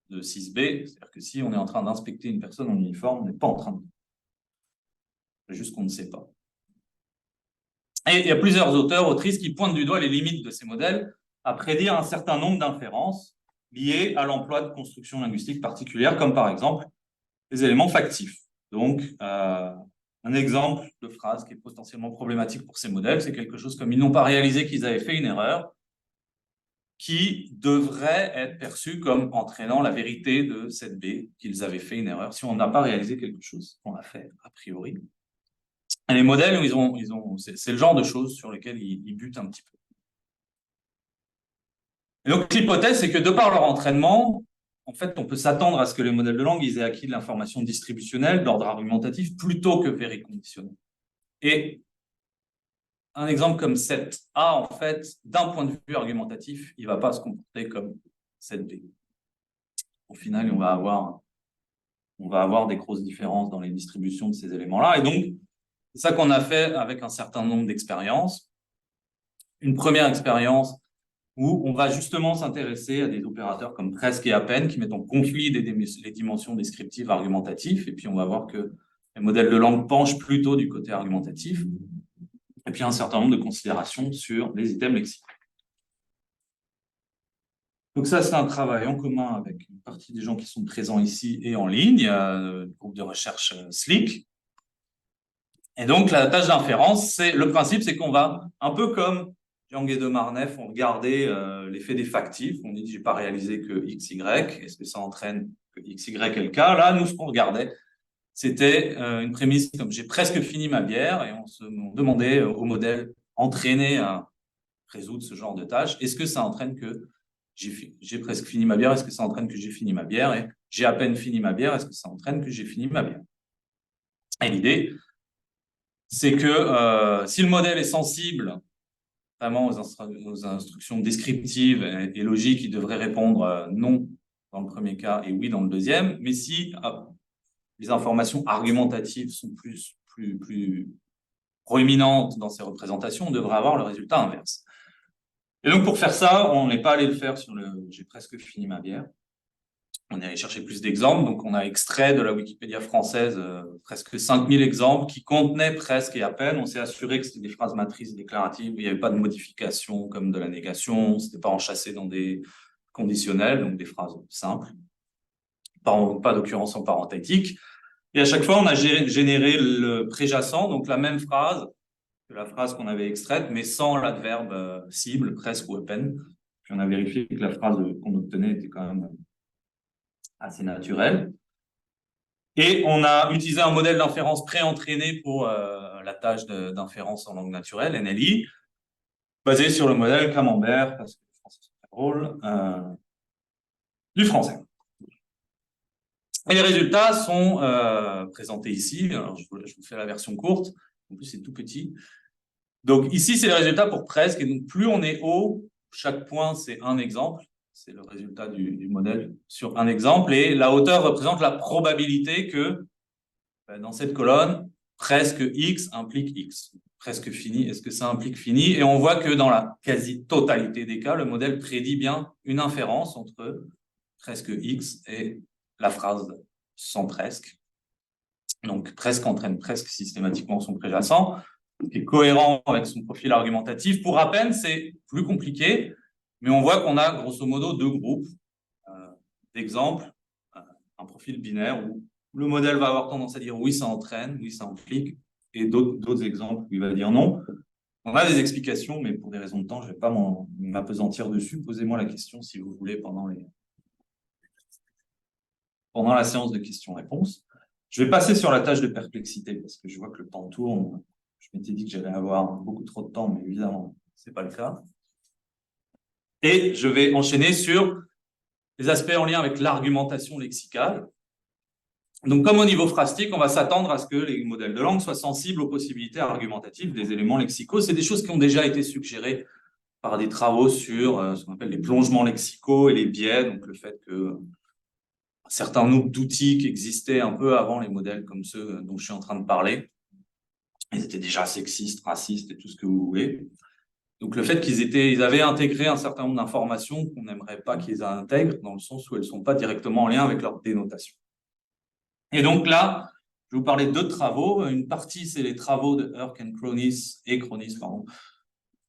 Speaker 2: de 6b, c'est-à-dire que si on est en train d'inspecter une personne en uniforme, on n'est pas en train de... C'est juste qu'on ne sait pas. Et il y a plusieurs auteurs, autrices qui pointent du doigt les limites de ces modèles à prédire un certain nombre d'inférences liées à l'emploi de constructions linguistiques particulières, comme par exemple les éléments factifs. Donc, un exemple de phrase qui est potentiellement problématique pour ces modèles, c'est quelque chose comme « ils n'ont pas réalisé qu'ils avaient fait une erreur », qui devrait être perçu comme entraînant la vérité de cette B, qu'ils avaient fait une erreur, si on n'a pas réalisé quelque chose qu'on a fait a priori. Et les modèles, c'est le genre de choses sur lesquelles ils butent un petit peu. Et donc, l'hypothèse, c'est que de par leur entraînement, en fait, on peut s'attendre à ce que les modèles de langue aient acquis de l'information distributionnelle d'ordre argumentatif plutôt que vériconditionnelle. Et un exemple comme 7A, en fait, d'un point de vue argumentatif, il ne va pas se comporter comme 7B. Au final, on va avoir des grosses différences dans les distributions de ces éléments-là. Et donc, c'est ça qu'on a fait avec un certain nombre d'expériences. Une première expérience où on va justement s'intéresser à des opérateurs comme presque et à peine qui mettent en conflit les dimensions descriptives argumentatives. Et puis, on va voir que les modèles de langue penchent plutôt du côté argumentatif. Et puis, un certain nombre de considérations sur les items lexicaux. Donc ça, c'est un travail en commun avec une partie des gens qui sont présents ici et en ligne, le groupe de recherche SLIC. Et donc, la tâche d'inférence, le principe, c'est qu'on va, un peu comme Yang et de Marnef ont regardé l'effet des factifs, on dit, j'ai pas réalisé que X, Y, est-ce que ça entraîne que X, Y est le cas? Là, nous, ce qu'on regardait, c'était une prémisse comme j'ai presque fini ma bière, et on demandait au modèle entraîné à résoudre ce genre de tâche, est-ce que ça entraîne que j'ai presque fini ma bière, est-ce que ça entraîne que j'ai fini ma bière? Et j'ai à peine fini ma bière, est-ce que ça entraîne que j'ai fini ma bière? Et l'idée, c'est que si le modèle est sensible vraiment aux instructions descriptives et logiques, il devrait répondre non dans le premier cas et oui dans le deuxième. Mais si les informations argumentatives sont plus proéminentes dans ces représentations, on devrait avoir le résultat inverse. Et donc, pour faire ça, on n'est pas allé le faire sur le « j'ai presque fini ma bière ». On est allé chercher plus d'exemples, donc on a extrait de la Wikipédia française presque 5000 exemples qui contenaient presque et à peine. On s'est assuré que c'était des phrases matrices déclaratives, il n'y avait pas de modification comme de la négation, c'était pas enchâssé dans des conditionnels, donc des phrases simples, pas d'occurrence en parenthétique. Et à chaque fois, on a généré le préjacent, donc la même phrase que la phrase qu'on avait extraite, mais sans l'adverbe cible, presque ou à peine. Puis on a vérifié que la phrase qu'on obtenait était quand même assez naturelle. Et on a utilisé un modèle d'inférence pré-entraîné pour la tâche d'inférence en langue naturelle, NLI, basé sur le modèle Camembert, parce que le français c'est très drôle, du français. Et les résultats sont présentés ici. Alors, je vous fais la version courte. En plus, c'est tout petit. Donc, ici, c'est les résultats pour presque. Et donc, plus on est haut, chaque point, c'est un exemple. C'est le résultat du modèle sur un exemple. Et la hauteur représente la probabilité que, dans cette colonne, presque X implique X. Presque fini, est-ce que ça implique fini? Et on voit que dans la quasi-totalité des cas, le modèle prédit bien une inférence entre presque X et la phrase sans presque. Donc, presque entraîne presque systématiquement son préjacent, qui est cohérent avec son profil argumentatif. Pour rappel, c'est plus compliqué, mais on voit qu'on a grosso modo deux groupes d'exemples, un profil binaire où le modèle va avoir tendance à dire oui, ça entraîne, oui, ça implique, et d'autres exemples où il va dire non. On a des explications, mais pour des raisons de temps, je ne vais pas m'apesantir dessus. Posez-moi la question si vous voulez pendant la séance de questions-réponses. Je vais passer sur la tâche de perplexité parce que je vois que le temps tourne. Je m'étais dit que j'allais avoir beaucoup trop de temps, mais évidemment, ce n'est pas le cas. Et je vais enchaîner sur les aspects en lien avec l'argumentation lexicale. Donc, comme au niveau phrastique, on va s'attendre à ce que les modèles de langue soient sensibles aux possibilités argumentatives des éléments lexicaux. C'est des choses qui ont déjà été suggérées par des travaux sur ce qu'on appelle les plongements lexicaux et les biais, donc le fait que un certain nombre d'outils qui existaient un peu avant les modèles comme ceux dont je suis en train de parler, ils étaient déjà sexistes, racistes et tout ce que vous voulez. Donc le fait qu'ils avaient intégré un certain nombre d'informations qu'on n'aimerait pas qu'ils intègrent, dans le sens où elles ne sont pas directement en lien avec leur dénotation. Et donc là, je vais vous parler de deux travaux. Une partie, c'est les travaux de Herc et Kronis,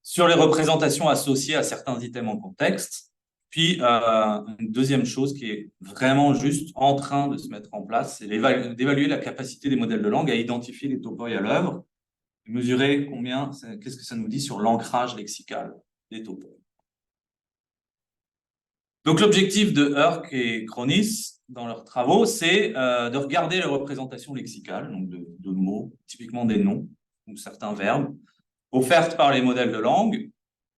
Speaker 2: sur les représentations associées à certains items en contexte. Puis, une deuxième chose qui est vraiment juste en train de se mettre en place, c'est d'évaluer la capacité des modèles de langue à identifier les topoi à l'œuvre, mesurer qu'est-ce que ça nous dit sur l'ancrage lexical des topoi. Donc, l'objectif de Herc et Kronis, dans leurs travaux, c'est de regarder les représentations lexicales, donc de mots, typiquement des noms, ou certains verbes, offertes par les modèles de langue.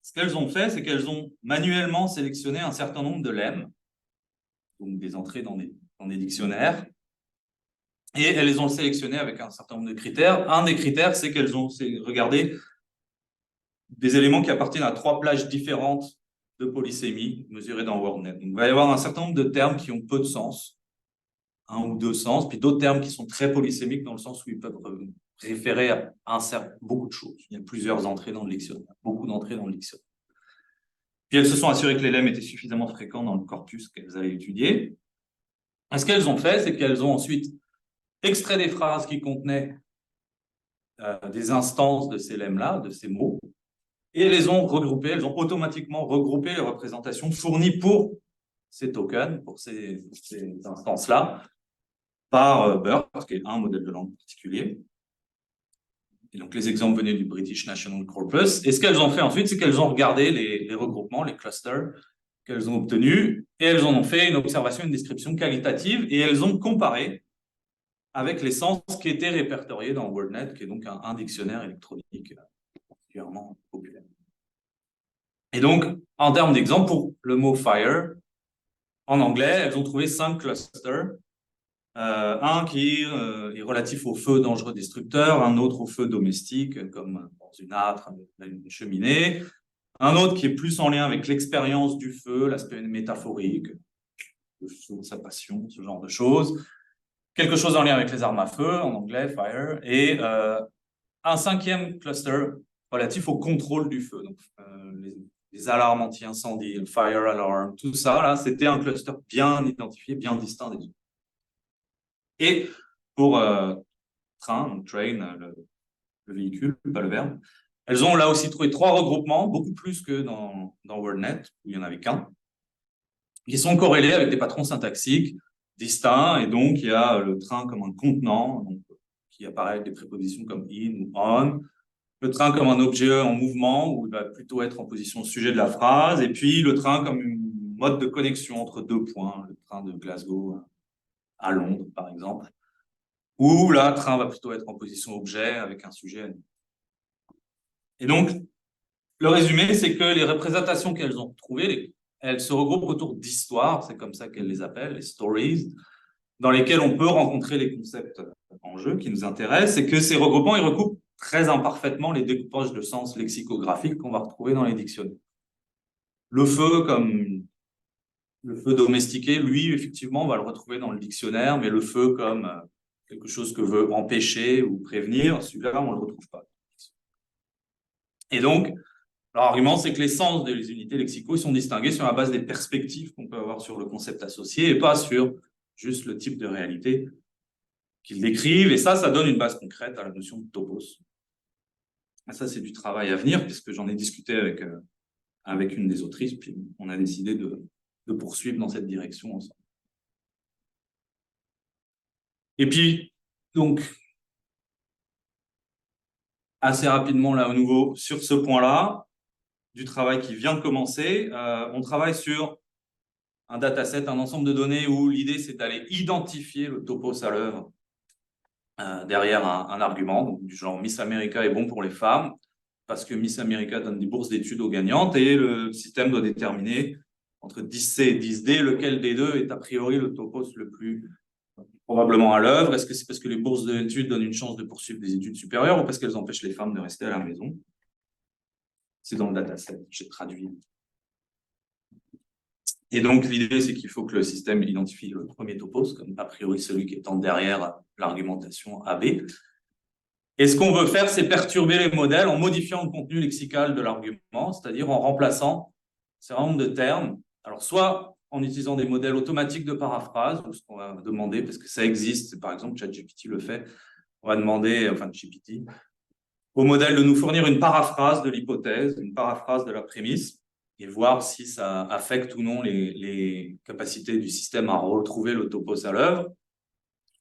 Speaker 2: Ce qu'elles ont fait, c'est qu'elles ont manuellement sélectionné un certain nombre de lemmes, donc des entrées dans des dictionnaires, et elles les ont sélectionnées avec un certain nombre de critères. Un des critères, c'est qu'elles ont regardé des éléments qui appartiennent à 3 plages différentes de polysémie mesurées dans WordNet. Donc, il va y avoir un certain nombre de termes qui ont peu de sens, un ou deux sens, puis d'autres termes qui sont très polysémiques dans le sens où ils peuvent référer à beaucoup de choses. Il y a plusieurs entrées dans le dictionnaire, beaucoup d'entrées dans le dictionnaire. Puis elles se sont assurées que les lemmes étaient suffisamment fréquents dans le corpus qu'elles allaient étudier. Et ce qu'elles ont fait, c'est qu'elles ont ensuite extrait des phrases qui contenaient des instances de ces lemmes-là, de ces mots, et elles les ont regroupées, elles ont automatiquement regroupé les représentations fournies pour ces tokens, pour ces instances-là, par BERT, qui est un modèle de langue particulier. Et donc, les exemples venaient du British National Corpus. Et ce qu'elles ont fait ensuite, c'est qu'elles ont regardé les regroupements, les clusters qu'elles ont obtenus, et elles en ont fait une observation, une description qualitative, et elles ont comparé avec les sens qui étaient répertoriés dans WordNet, qui est donc un dictionnaire électronique particulièrement populaire. Et donc, en termes d'exemple, pour le mot fire, en anglais, elles ont trouvé 5 clusters. Un qui est relatif au feu dangereux destructeur, un autre au feu domestique, comme dans une âtre, une cheminée, un autre qui est plus en lien avec l'expérience du feu, l'aspect métaphorique, le feu de sa passion, ce genre de choses. Quelque chose en lien avec les armes à feu, en anglais, fire, et un 5e cluster relatif au contrôle du feu. Donc, les alarmes anti-incendie, le fire alarm, tout ça, là, c'était un cluster bien identifié, bien distinct des autres. Et pour train, donc train, le véhicule, pas le verbe, elles ont là aussi trouvé 3 regroupements, beaucoup plus que dans WordNet, où il n'y en avait qu'un, qui sont corrélés avec des patrons syntaxiques distincts. Et donc, il y a le train comme un contenant, donc, qui apparaît avec des prépositions comme in ou on. Le train comme un objet en mouvement, où il va plutôt être en position au sujet de la phrase. Et puis, le train comme un mode de connexion entre 2 points, le train de Glasgow à Londres, par exemple. Où là, le train va plutôt être en position objet avec un sujet. Et donc, le résumé, c'est que les représentations qu'elles ont trouvées, elles se regroupent autour d'histoires, c'est comme ça qu'elles les appellent, les stories, dans lesquelles on peut rencontrer les concepts en jeu qui nous intéressent, et que ces regroupements, ils recoupent très imparfaitement les découpages de sens lexicographiques qu'on va retrouver dans les dictionnaires. Le feu, comme le feu domestiqué, lui, effectivement, on va le retrouver dans le dictionnaire, mais le feu comme quelque chose que veut empêcher ou prévenir, celui-là, on ne le retrouve pas. Et donc, leur argument, c'est que les sens des unités lexicaux sont distingués sur la base des perspectives qu'on peut avoir sur le concept associé et pas sur juste le type de réalité qu'ils décrivent. Et ça donne une base concrète à la notion de topos. Et ça, c'est du travail à venir, puisque j'en ai discuté avec une des autrices, puis on a décidé de poursuivre dans cette direction ensemble. Et puis, donc, assez rapidement, là, au nouveau, sur ce point-là, du travail qui vient de commencer, on travaille sur un dataset, un ensemble de données où l'idée, c'est d'aller identifier le topos à l'œuvre derrière un argument, donc du genre Miss America est bon pour les femmes, parce que Miss America donne des bourses d'études aux gagnantes, et le système doit déterminer entre 10C et 10D lequel des deux est a priori le topos le plus probablement à l'œuvre. Est-ce que c'est parce que les bourses d'études donnent une chance de poursuivre des études supérieures ou parce qu'elles empêchent les femmes de rester à la maison? C'est dans le dataset, j'ai traduit. Et donc, l'idée, c'est qu'il faut que le système identifie le premier topos, comme a priori celui qui est en derrière l'argumentation AB. Et ce qu'on veut faire, c'est perturber les modèles en modifiant le contenu lexical de l'argument, c'est-à-dire en remplaçant un certain nombre de termes. Alors, soit en utilisant des modèles automatiques de paraphrase, ou ce qu'on va demander, parce que ça existe, par exemple, ChatGPT le fait, on va demander, enfin GPT, au modèle de nous fournir une paraphrase de l'hypothèse, une paraphrase de la prémisse, et voir si ça affecte ou non les capacités du système à retrouver le topos à l'œuvre.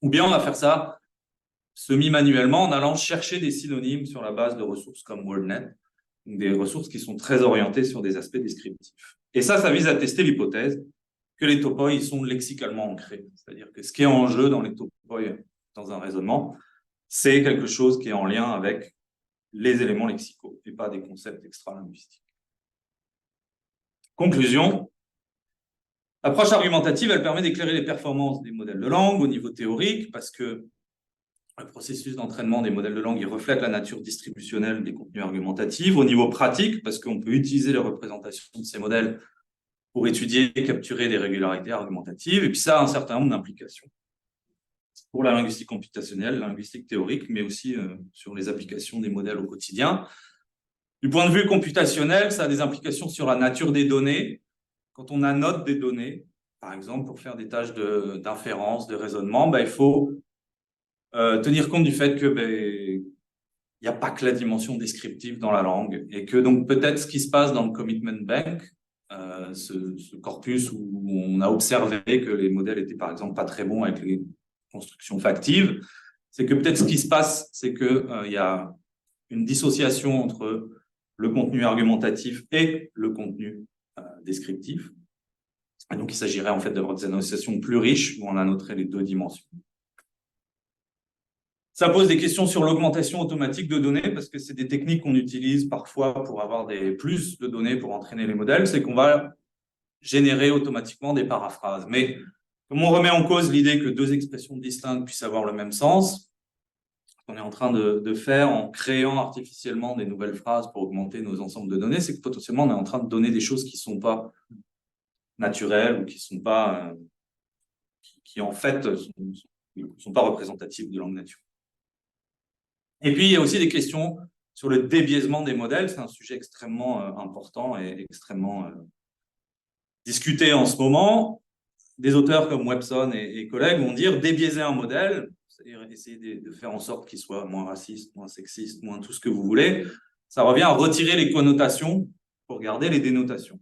Speaker 2: Ou bien on va faire ça semi-manuellement en allant chercher des synonymes sur la base de ressources comme WordNet, des ressources qui sont très orientées sur des aspects descriptifs. Et ça vise à tester l'hypothèse que les topoi sont lexicalement ancrés. C'est-à-dire que ce qui est en jeu dans les topoi, dans un raisonnement, c'est quelque chose qui est en lien avec les éléments lexicaux et pas des concepts extra-linguistiques. Conclusion, l'approche argumentative, elle permet d'éclairer les performances des modèles de langue au niveau théorique, parce que le processus d'entraînement des modèles de langue, il reflète la nature distributionnelle des contenus argumentatifs. Au niveau pratique, parce qu'on peut utiliser les représentations de ces modèles pour étudier et capturer des régularités argumentatives, et puis ça a un certain nombre d'implications pour la linguistique computationnelle, la linguistique théorique, mais aussi sur les applications des modèles au quotidien. Du point de vue computationnel, ça a des implications sur la nature des données. Quand on annote des données, par exemple, pour faire des tâches d'inférence, de raisonnement, il faut tenir compte du fait que il n'y a pas que la dimension descriptive dans la langue, et que donc peut-être ce qui se passe dans le commitment bank, ce corpus où on a observé que les modèles étaient par exemple pas très bons avec les constructions factives, c'est que peut-être ce qui se passe, c'est qu'il y a une dissociation entre le contenu argumentatif et le contenu descriptif. Et donc, il s'agirait en fait d'avoir des annotations plus riches où on annoterait les deux dimensions. Ça pose des questions sur l'augmentation automatique de données, parce que c'est des techniques qu'on utilise parfois pour avoir plus de données pour entraîner les modèles, c'est qu'on va générer automatiquement des paraphrases. Mais comme on remet en cause l'idée que deux expressions distinctes puissent avoir le même sens, qu'on est en train de faire en créant artificiellement des nouvelles phrases pour augmenter nos ensembles de données, c'est que potentiellement on est en train de donner des choses qui ne sont pas naturelles ou qui sont pas, qui en fait sont pas représentatives de langue naturelle. Et puis il y a aussi des questions sur le débiaisement des modèles. C'est un sujet extrêmement important et extrêmement discuté en ce moment. Des auteurs comme Webson et collègues vont dire débiaiser un modèle, c'est-à-dire essayer de faire en sorte qu'il soit moins raciste, moins sexiste, moins tout ce que vous voulez. Ça revient à retirer les connotations pour garder les dénotations.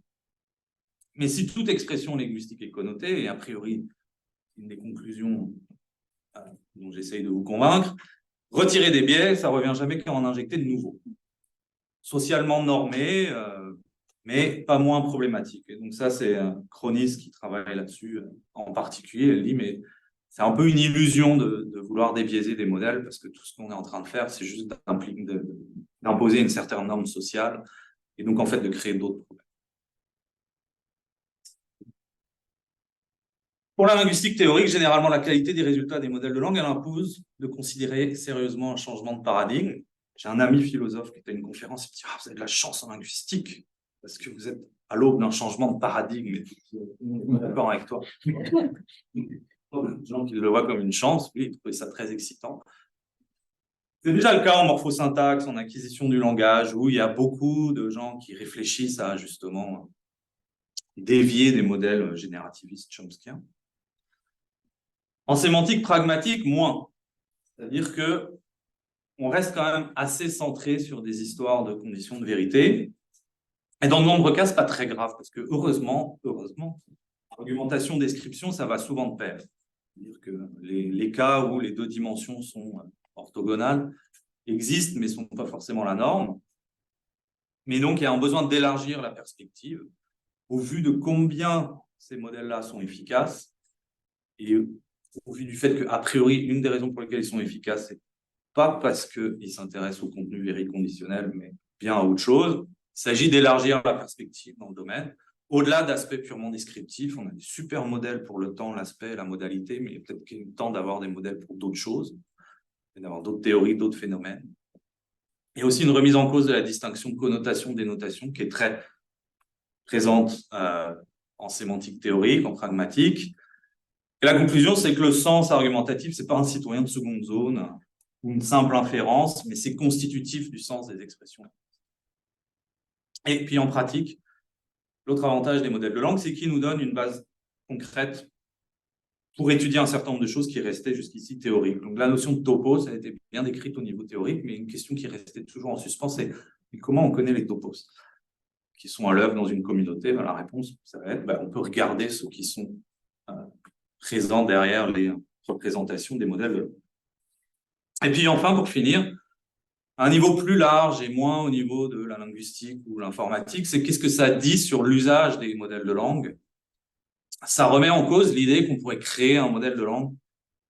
Speaker 2: Mais si toute expression linguistique est connotée, et a priori, une des conclusions dont j'essaye de vous convaincre, retirer des biais, ça ne revient jamais qu'à en injecter de nouveaux. Socialement normés, mais pas moins problématique. Et donc ça, c'est Chronis qui travaille là-dessus en particulier. Elle dit, mais c'est un peu une illusion de vouloir débiaiser des modèles, parce que tout ce qu'on est en train de faire, c'est juste d'imposer une certaine norme sociale, et donc en fait de créer d'autres problèmes. Pour la linguistique théorique, généralement, la qualité des résultats des modèles de langue, elle impose de considérer sérieusement un changement de paradigme. J'ai un ami philosophe qui était à une conférence, il me dit « vous avez de la chance en linguistique, parce que vous êtes à l'aube d'un changement de paradigme. » D'accord avec toi. Des gens qui le voient comme une chance, lui, il trouvait ça très excitant. C'est déjà le cas en morphosyntaxe, en acquisition du langage, où il y a beaucoup de gens qui réfléchissent à justement dévier des modèles générativistes chomskiens. En sémantique pragmatique, moins. C'est-à-dire que on reste quand même assez centré sur des histoires de conditions de vérité. Et dans de nombreux cas, ce n'est pas très grave, parce que heureusement, argumentation, description, ça va souvent de pair. C'est-à-dire que les cas où les deux dimensions sont orthogonales existent, mais ne sont pas forcément la norme. Mais donc, il y a un besoin d'élargir la perspective au vu de combien ces modèles-là sont efficaces et au vu du fait qu'a priori, une des raisons pour lesquelles ils sont efficaces, c'est pas parce qu'ils s'intéressent au contenu vériconditionnel, mais bien à autre chose. Il s'agit d'élargir la perspective dans le domaine. Au-delà d'aspects purement descriptifs, on a des super modèles pour le temps, l'aspect, la modalité, mais peut-être qu'il est temps d'avoir des modèles pour d'autres choses, et d'avoir d'autres théories, d'autres phénomènes. Il y a aussi une remise en cause de la distinction connotation-dénotation qui est très présente en sémantique théorique, en pragmatique. Et la conclusion, c'est que le sens argumentatif, ce n'est pas un citoyen de seconde zone ou une simple inférence, mais c'est constitutif du sens des expressions. Et puis en pratique, l'autre avantage des modèles de langue, c'est qu'ils nous donnent une base concrète pour étudier un certain nombre de choses qui restaient jusqu'ici théoriques. Donc la notion de topo, ça a été bien décrite au niveau théorique, mais une question qui restait toujours en suspens, c'est comment on connaît les topos qui sont à l'œuvre dans une communauté? La réponse, ça va être, on peut regarder ceux qui sont présents derrière les représentations des modèles de langue. Et puis enfin, pour finir, un niveau plus large et moins au niveau de la linguistique ou l'informatique, c'est qu'est-ce que ça dit sur l'usage des modèles de langue? Ça remet en cause l'idée qu'on pourrait créer un modèle de langue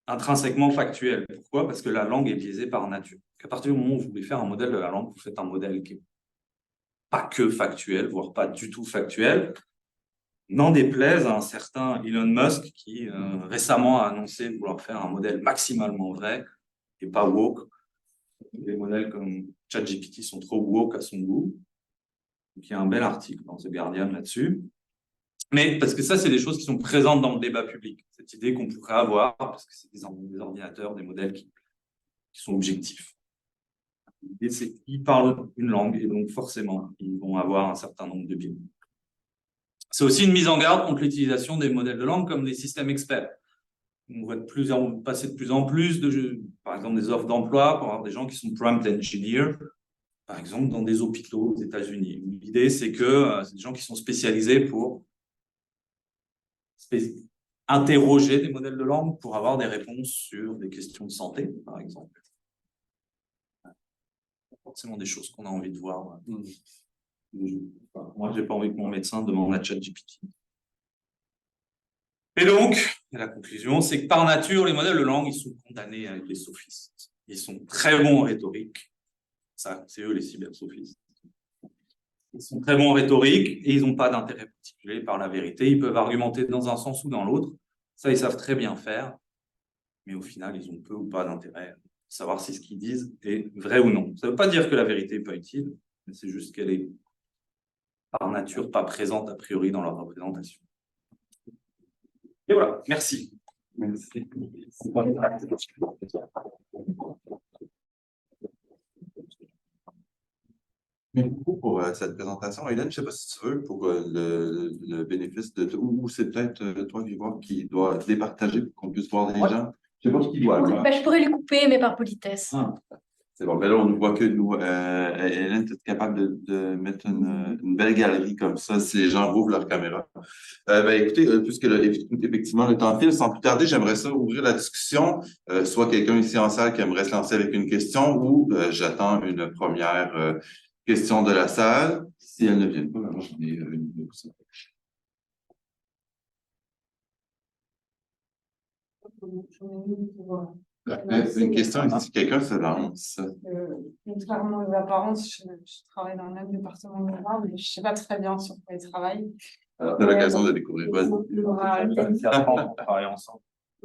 Speaker 2: intrinsèquement factuel. Pourquoi? Parce que la langue est biaisée par nature. À partir du moment où vous voulez faire un modèle de la langue, vous faites un modèle qui n'est pas que factuel, voire pas du tout factuel. N'en déplaise à un certain Elon Musk qui récemment a annoncé vouloir faire un modèle maximalement vrai et pas woke. Des modèles comme ChatGPT sont trop woke à son goût. Donc, il y a un bel article dans The Guardian là-dessus. Mais parce que ça, c'est des choses qui sont présentes dans le débat public. Cette idée qu'on pourrait avoir, parce que c'est des ordinateurs, des modèles qui sont objectifs. L'idée, c'est qu'ils parlent une langue et donc forcément, ils vont avoir un certain nombre de biais. C'est aussi une mise en garde contre l'utilisation des modèles de langue comme des systèmes experts. On voit passer de plus en plus, par exemple, des offres d'emploi pour avoir des gens qui sont prompt engineers, par exemple, dans des hôpitaux aux États-Unis. L'idée, c'est que c'est des gens qui sont spécialisés pour interroger des modèles de langue pour avoir des réponses sur des questions de santé, par exemple. Forcément des choses qu'on a envie de voir. Moi, je n'ai pas envie que mon médecin demande à ChatGPT. Et donc, la conclusion, c'est que par nature, les modèles de langue, ils sont condamnés à être des sophistes. Ils sont très bons en rhétorique. Ça, c'est eux les cybersophistes. Ils sont très bons en rhétorique et ils n'ont pas d'intérêt particulier par la vérité. Ils peuvent argumenter dans un sens ou dans l'autre. Ça, ils savent très bien faire. Mais au final, ils ont peu ou pas d'intérêt à savoir si ce qu'ils disent est vrai ou non. Ça ne veut pas dire que la vérité n'est pas utile, mais c'est juste qu'elle est par nature pas présente a priori dans leur représentation. Et voilà, merci. Merci.
Speaker 1: Merci beaucoup pour cette présentation. Hélène, je ne sais pas si tu veux, pour le bénéfice ou c'est peut-être toi, Grégoire, qui doit départager pour qu'on puisse voir les gens. Je ne sais pas qui doit le faire.
Speaker 3: Je pourrais les couper, mais par politesse.
Speaker 1: Ah, c'est bon. Mais là, on ne voit que nous. Hélène, tu es capable de mettre une belle galerie comme ça si les gens ouvrent leur caméra. Écoutez, puisque effectivement le temps file, sans plus tarder, j'aimerais ça ouvrir la discussion. Soit quelqu'un ici en salle qui aimerait se lancer avec une question ou j'attends une première question de la salle. Si elle ne vient pas, moi j'en ai une aussi. Une question ici, quelqu'un se lance.
Speaker 4: Contrairement aux apparences, je travaille dans le même département que moi, mais je ne sais pas très bien sur quoi ils travaillent.
Speaker 1: Alors, tu as l'occasion de découvrir.
Speaker 4: On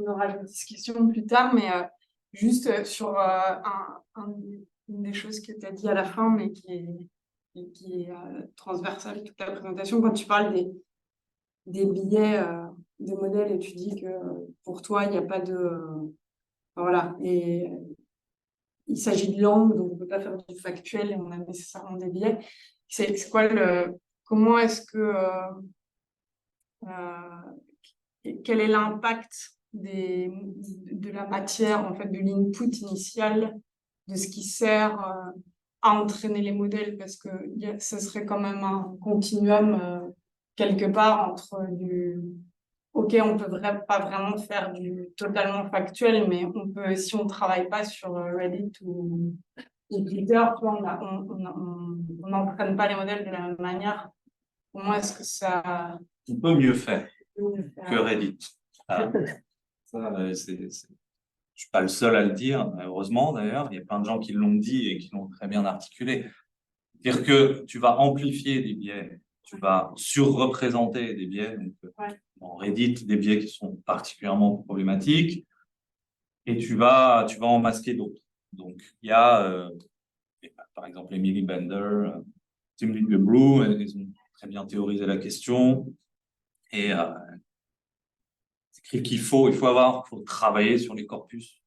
Speaker 4: aura une discussion plus tard, mais juste sur une des choses que tu as dit à la fin, mais qui est transversale toute la présentation, quand tu parles des billets, des modèles, et tu dis que pour toi, il n'y a pas de... Voilà, et il s'agit de langue, donc on ne peut pas faire du factuel et on a nécessairement des biais. C'est quoi comment est-ce que... quel est l'impact de la matière, en fait, de l'input initial, de ce qui sert à entraîner les modèles, parce que ce serait quand même un continuum quelque part entre du... Ok, on peut pas vraiment faire du totalement factuel, mais on peut, si on ne travaille pas sur Reddit ou Twitter, on n'entraîne pas les modèles de la même manière. Comment est-ce que ça...
Speaker 2: On peut mieux faire que Reddit. Ah, ça, je ne suis pas le seul à le dire, heureusement d'ailleurs. Il y a plein de gens qui l'ont dit et qui l'ont très bien articulé. C'est-à-dire que tu vas amplifier des biais, tu vas surreprésenter des biais, donc dans Reddit, des biais qui sont particulièrement problématiques, et tu vas en masquer d'autres. Donc, il y a, par exemple, Emily Bender, Tim Lindenbrough, ils ont très bien théorisé la question, et c'est écrit qu'il faut travailler sur les corpus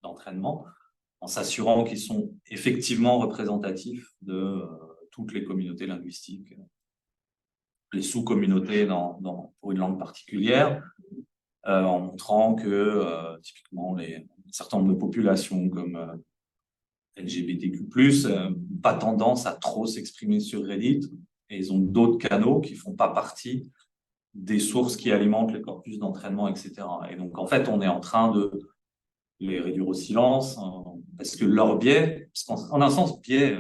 Speaker 2: d'entraînement, en s'assurant qu'ils sont effectivement représentatifs de toutes les communautés linguistiques, les sous-communautés pour une langue particulière, en montrant que typiquement un certain nombre de populations comme LGBTQ+, n'ont pas tendance à trop s'exprimer sur Reddit, et ils ont d'autres canaux qui ne font pas partie des sources qui alimentent les corpus d'entraînement, etc. Et donc, en fait, on est en train de les réduire au silence, parce que leur biais, en un sens, biais,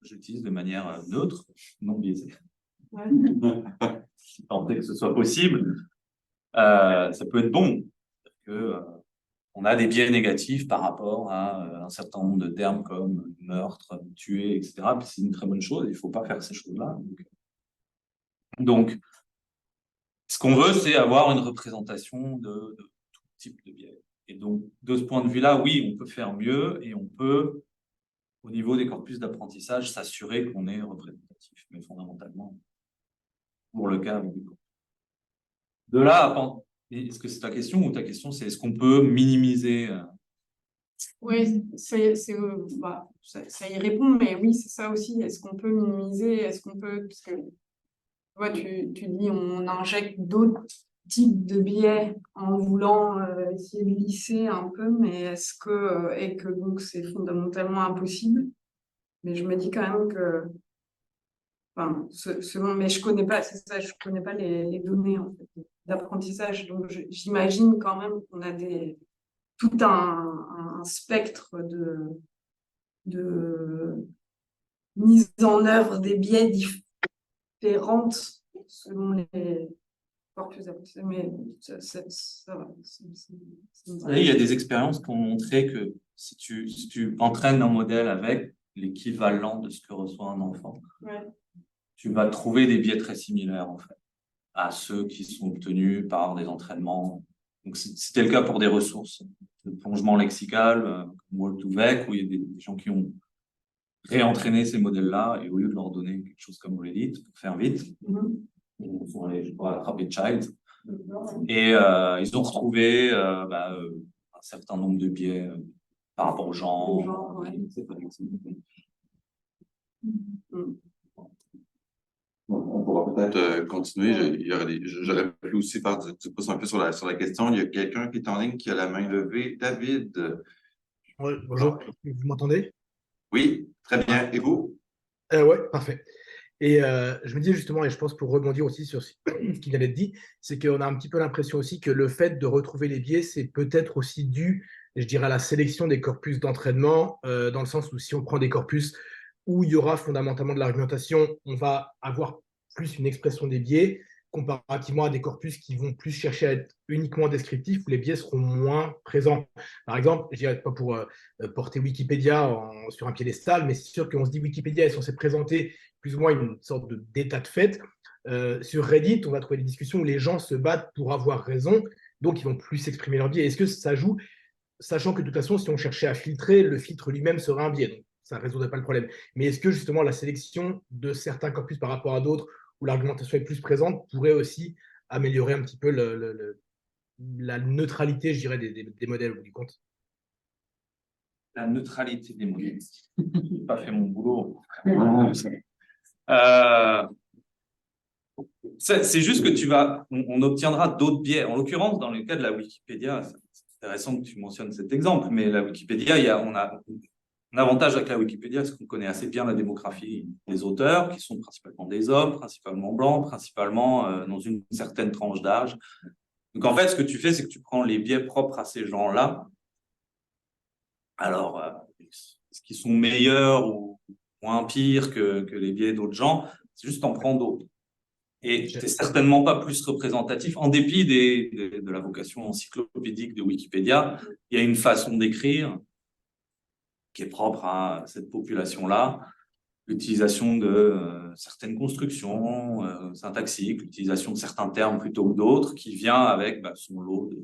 Speaker 2: j'utilise de manière neutre, non biaisée. Ouais. Tant que ce soit possible, ça peut être bon. On a des biais négatifs par rapport à un certain nombre de termes comme meurtre, tuer, etc. Puis c'est une très bonne chose, il ne faut pas faire ces choses-là. Donc, ce qu'on veut, c'est avoir une représentation de tout type de biais. Et donc, de ce point de vue-là, oui, on peut faire mieux et on peut, au niveau des corpus d'apprentissage, s'assurer qu'on est représentatif, mais fondamentalement, pour le cas avec des corpus. De là, est-ce que c'est ta question ou ta question, c'est est-ce qu'on peut minimiser
Speaker 4: Oui, ça y répond, mais oui, c'est ça aussi. Est-ce qu'on peut minimiser? Est-ce qu'on peut... Parce que tu dis on injecte d'autres types de biais en voulant essayer de lisser un peu, mais est-ce que... et que donc c'est fondamentalement impossible. Mais je me dis quand même que... Enfin, selon, mais je connais pas, c'est ça, je connais pas les données en fait, d'apprentissage. Donc j'imagine quand même qu'on a tout un spectre de mise en œuvre des biais différentes selon les corpus d'apprentissage. Mais ça va.
Speaker 2: Il y a des expériences qui ont montré que si tu entraînes un modèle avec l'équivalent de ce que reçoit un enfant, tu vas trouver des biais très similaires en fait à ceux qui sont obtenus par des entraînements. Donc c'était le cas pour des ressources de plongement lexical comme Word2Vec, où il y a des gens qui ont réentraîné ces modèles-là et au lieu de leur donner quelque chose comme Reddit pour faire vite, ils sont allés, je crois, attraper Child et ils ont retrouvé un certain nombre de biais par rapport aux gens.
Speaker 4: Mm.
Speaker 1: On pourra peut-être continuer. J'aurais pu aussi faire du pouce un peu sur la question. Il y a quelqu'un qui est en ligne qui a la main levée. David.
Speaker 5: Ouais, bonjour, vous m'entendez?
Speaker 1: Oui, très bien. Et vous?
Speaker 5: Ouais, parfait. Et je me dis justement, et je pense pour rebondir aussi sur ce qui vient d'être dit, c'est qu'on a un petit peu l'impression aussi que le fait de retrouver les biais, c'est peut-être aussi dû, je dirais, à la sélection des corpus d'entraînement, dans le sens où si on prend des corpus où il y aura fondamentalement de l'argumentation, on va avoir plus une expression des biais, comparativement à des corpus qui vont plus chercher à être uniquement descriptifs, où les biais seront moins présents. Par exemple, je dirais pas pour porter Wikipédia sur un piédestal, mais c'est sûr qu'on se dit Wikipédia est censé présenter plus ou moins une sorte d'état de fait. Sur Reddit, on va trouver des discussions où les gens se battent pour avoir raison, donc ils vont plus exprimer leur biais. Est-ce que ça joue, sachant que de toute façon, si on cherchait à filtrer, le filtre lui-même serait un biais, donc ça ne résoudrait pas le problème. Mais est-ce que justement la sélection de certains corpus par rapport à d'autres, où l'argumentation est plus présente, pourrait aussi améliorer un petit peu la neutralité, je dirais, des modèles au bout du compte?
Speaker 2: La neutralité des modèles. Je n'ai pas fait mon boulot. C'est juste que on obtiendra d'autres biais. En l'occurrence, dans le cas de la Wikipédia, c'est intéressant que tu mentionnes cet exemple, mais la Wikipédia, on a un avantage avec la Wikipédia, c'est qu'on connaît assez bien la démographie des auteurs, qui sont principalement des hommes, principalement blancs, principalement dans une certaine tranche d'âge. Donc en fait, ce que tu fais, c'est que tu prends les biais propres à ces gens-là. Alors, est-ce qu'ils sont meilleurs ou moins pires que les biais d'autres gens? C'est juste en prends d'autres. Et tu n'es certainement pas plus représentatif, en dépit de la vocation encyclopédique de Wikipédia. Il y a une façon d'écrire qui est propre à cette population-là, l'utilisation de certaines constructions syntaxiques, l'utilisation de certains termes plutôt que d'autres, qui vient avec son lot de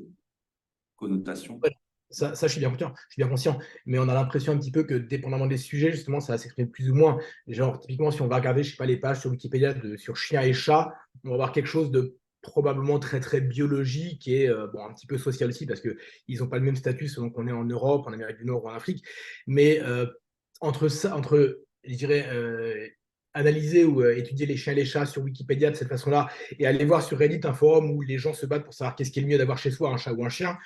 Speaker 2: connotations.
Speaker 5: Ouais, ça, je suis bien conscient, mais on a l'impression un petit peu que dépendamment des sujets, justement, ça va s'exprimer plus ou moins. Genre, typiquement, si on va regarder, je sais pas, les pages sur Wikipédia sur chiens et chats, on va avoir quelque chose de probablement très, très biologique et bon, un petit peu social aussi, parce qu'ils n'ont pas le même statut selon qu'on est en Europe, en Amérique du Nord ou en Afrique. Mais entre ça, je dirais, analyser ou étudier les chiens et les chats sur Wikipédia de cette façon-là et aller voir sur Reddit un forum où les gens se battent pour savoir qu'est-ce qui est le mieux d'avoir chez soi, un chat ou un chien,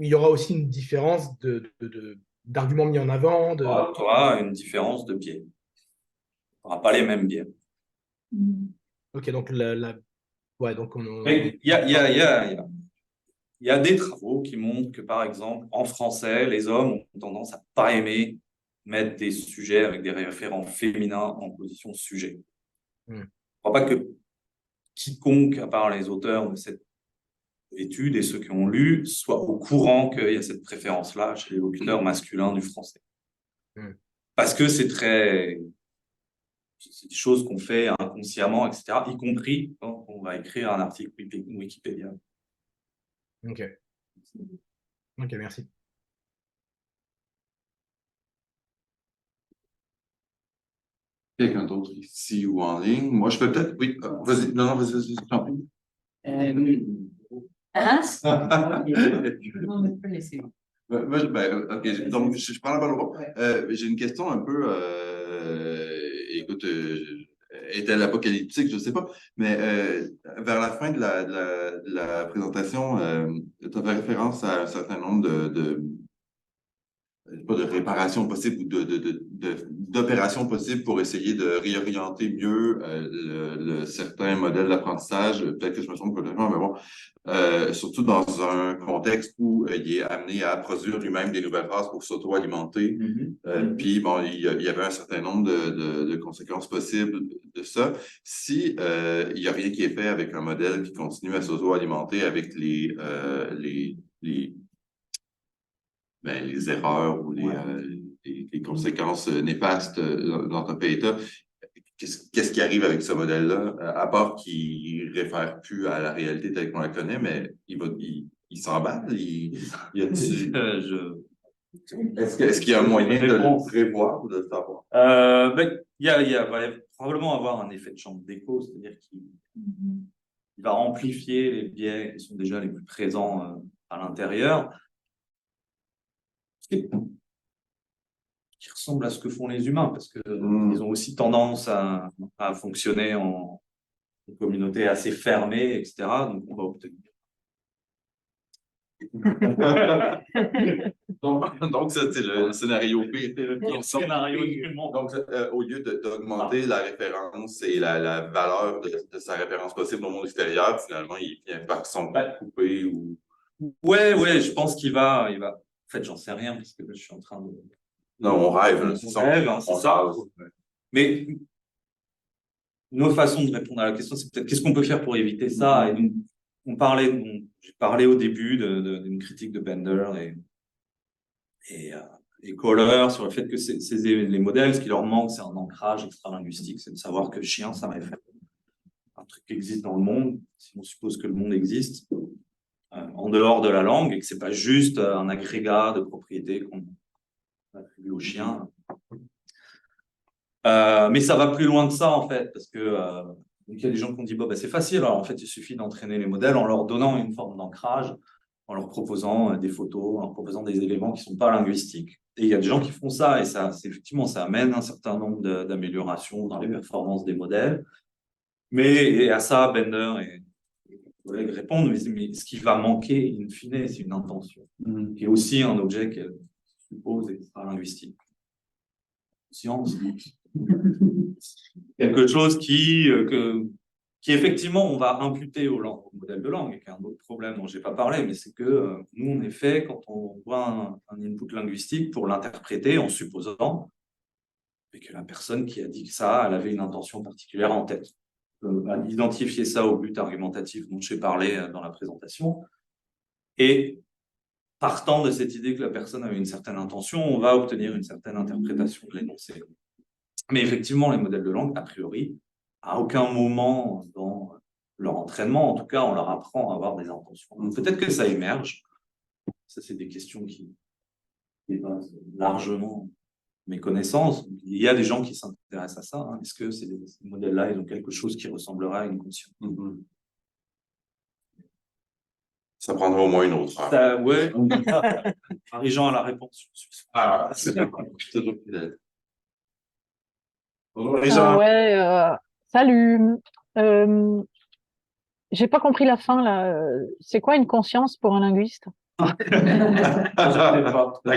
Speaker 5: il y aura aussi une différence d'arguments mis en avant.
Speaker 2: Tu auras une différence de biais. Tu n'auras pas les mêmes biais.
Speaker 5: Ok, donc, ouais, donc
Speaker 2: Il y a des travaux qui montrent que, par exemple, en français, les hommes ont tendance à pas aimer mettre des sujets avec des référents féminins en position sujet. Je ne crois pas que quiconque, à part les auteurs de cette étude et ceux qui ont lu, soit au courant qu'il y a cette préférence-là chez les locuteurs masculins du français. Parce que c'est des choses qu'on fait inconsciemment, etc., y compris quand on va écrire un article Wikipédia.
Speaker 5: Ok. Ok, merci.
Speaker 1: Quelqu'un d'autre ici ou en ligne? Moi, je peux peut-être. Oui, vas-y. Non, vas-y, t'en prie.
Speaker 6: Non, mais tu peux laisser.
Speaker 1: OK, donc, je parle à Ballon. J'ai une question un peu, écoute, est-elle apocalyptique? Je ne sais pas, mais vers la fin de la présentation, tu avais référence à un certain nombre pas de réparation possible ou d'opérations possibles pour essayer de réorienter mieux certains modèles d'apprentissage. Peut-être que je me trompe complètement, mais bon, surtout dans un contexte où il est amené à produire lui-même des nouvelles phrases pour s'auto-alimenter. Puis, bon, il y avait un certain nombre de conséquences possibles de ça. Si il n'y a rien qui est fait avec un modèle qui continue à s'auto-alimenter avec les erreurs ou les conséquences néfastes dans un pays-État. Qu'est-ce qui arrive avec ce modèle-là, à part qu'il ne réfère plus à la réalité telle qu'on la connaît, mais il s'emballe? Est-ce qu'il y a un moyen de le prévoir ou de le savoir?
Speaker 2: Il va probablement avoir un effet de chambre d'écho, c'est-à-dire qu'il va amplifier les biais qui sont déjà les plus présents à l'intérieur. qui ressemble à ce que font les humains, parce que ils ont aussi tendance à fonctionner en communauté assez fermée, etc. Donc, on va obtenir.
Speaker 1: Donc, ça, c'est le scénario pire.
Speaker 2: C'est le pire scénario du monde.
Speaker 1: Donc, au lieu d'augmenter la référence et la valeur de sa référence possible au monde extérieur, finalement, il vient par son coupé ou.
Speaker 2: Ouais, je pense qu'il va. En fait, j'en sais rien, parce que là, je suis en train de.
Speaker 1: Non, on rêve,
Speaker 2: On
Speaker 1: c'est ça.
Speaker 2: rêve, hein, c'est ça.
Speaker 1: rase.
Speaker 2: Mais nos façons de répondre à la question, c'est peut-être qu'est-ce qu'on peut faire pour éviter ça. Et donc, j'ai parlé au début d'une critique de Bender et Kohler sur le fait que les modèles, ce qui leur manque, c'est un ancrage extra-linguistique, c'est de savoir que chien, ça réfère à un truc qui existe dans le monde, si on suppose que le monde existe, en dehors de la langue, et que c'est pas juste un agrégat de propriétés qu'on attribue au chien. Mais ça va plus loin que ça, en fait, parce que il y a des gens qui ont dit, bah, c'est facile, alors en fait, il suffit d'entraîner les modèles en leur donnant une forme d'ancrage, en leur proposant des photos, en leur proposant des éléments qui ne sont pas linguistiques. Et il y a des gens qui font ça, et effectivement, ça amène un certain nombre d'améliorations dans les performances des modèles. Et à ça, Bender et les collègues répondent, mais ce qui va manquer, in fine, c'est une intention, qui est aussi un objet qu'elle suppose extra-linguistique. Science. Quelque chose qui effectivement, on va imputer au modèle de langue, et qui est un autre problème dont je n'ai pas parlé, mais c'est que nous, on est fait, quand on voit un input linguistique, pour l'interpréter en supposant que la personne qui a dit ça, elle avait une intention particulière en tête. Identifier ça au but argumentatif dont j'ai parlé dans la présentation. Et partant de cette idée que la personne avait une certaine intention, on va obtenir une certaine interprétation de l'énoncé. Mais effectivement, les modèles de langue, a priori, à aucun moment dans leur entraînement, en tout cas, on leur apprend à avoir des intentions. Peut-être que ça émerge. Ça, c'est des questions qui dépassent largement mes connaissances. Il y a des gens qui s'intéressent à ça. Hein. Est-ce que ces modèles-là, ils ont quelque chose qui ressemblerait à une conscience?
Speaker 1: Ça prendra au moins une autre heure.
Speaker 2: Ouais. Marie-Jean a la réponse.
Speaker 1: Ah, c'est bien. Je suis toujours fidèle. Bonjour les gens.
Speaker 6: Salut. J'ai pas compris la fin là. C'est quoi une conscience pour un linguiste?
Speaker 1: La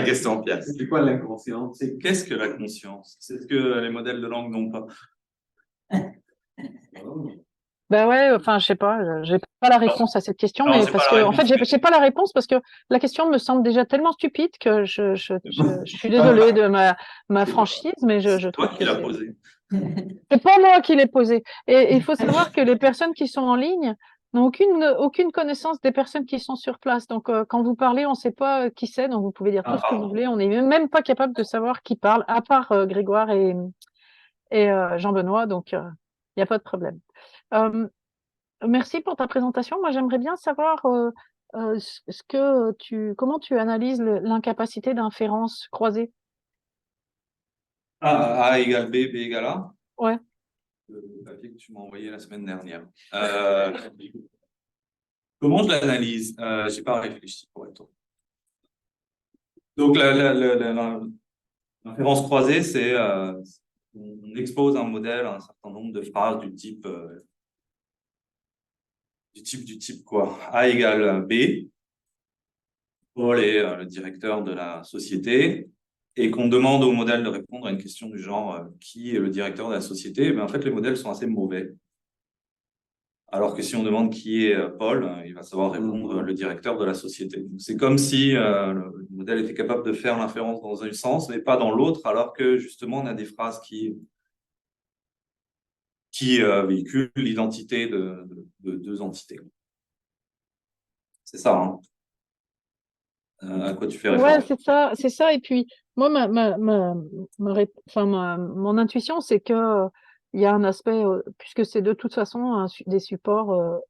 Speaker 1: question pièce.
Speaker 2: C'est quoi l'inconscience? C'est qu'est-ce que la conscience? C'est ce que les modèles de langue n'ont pas.
Speaker 6: Ben ouais, enfin, je sais pas, j'ai pas la réponse à cette question,
Speaker 2: Non,
Speaker 6: mais
Speaker 2: c'est
Speaker 6: parce
Speaker 2: pas la
Speaker 6: que, en fait,
Speaker 2: réponse.
Speaker 6: j'ai pas la réponse parce que la question me semble déjà tellement stupide que je suis désolée de ma franchise, mais je
Speaker 2: C'est
Speaker 6: trouve
Speaker 2: toi qui
Speaker 6: que
Speaker 2: l'as posée.
Speaker 6: c'est pas moi qui l'ai posée. Et il faut savoir que les personnes qui sont en ligne n'ont aucune connaissance des personnes qui sont sur place. Donc, quand vous parlez, on ne sait pas qui c'est, donc vous pouvez dire tout ce que vous voulez. On n'est même pas capable de savoir qui parle, à part Grégoire et Jean-Benoît, donc il n'y a pas de problème. Merci pour ta présentation. Moi, j'aimerais bien savoir comment tu analyses l'incapacité d'inférence croisée.
Speaker 2: A égale B, B égale A.
Speaker 6: Ouais.
Speaker 2: Le papier que tu m'as envoyé la semaine dernière. Comment je l'analyse? Je n'ai pas réfléchi pour être. Donc, l'inférence croisée, c'est on expose un modèle à un certain nombre de phrases du type quoi? A égale B. Paul est le directeur de la société, et qu'on demande au modèle de répondre à une question du genre qui est le directeur de la société, en fait, les modèles sont assez mauvais. Alors que si on demande qui est Paul, il va savoir répondre le directeur de la société. C'est comme si le modèle était capable de faire l'inférence dans un sens, mais pas dans l'autre, alors que justement, on a des phrases qui véhiculent l'identité de deux entités. C'est ça, hein. À quoi tu fais référence?
Speaker 6: Ouais, c'est ça. Et puis, moi, mon intuition, c'est que il y a un aspect, puisque c'est de toute façon des supports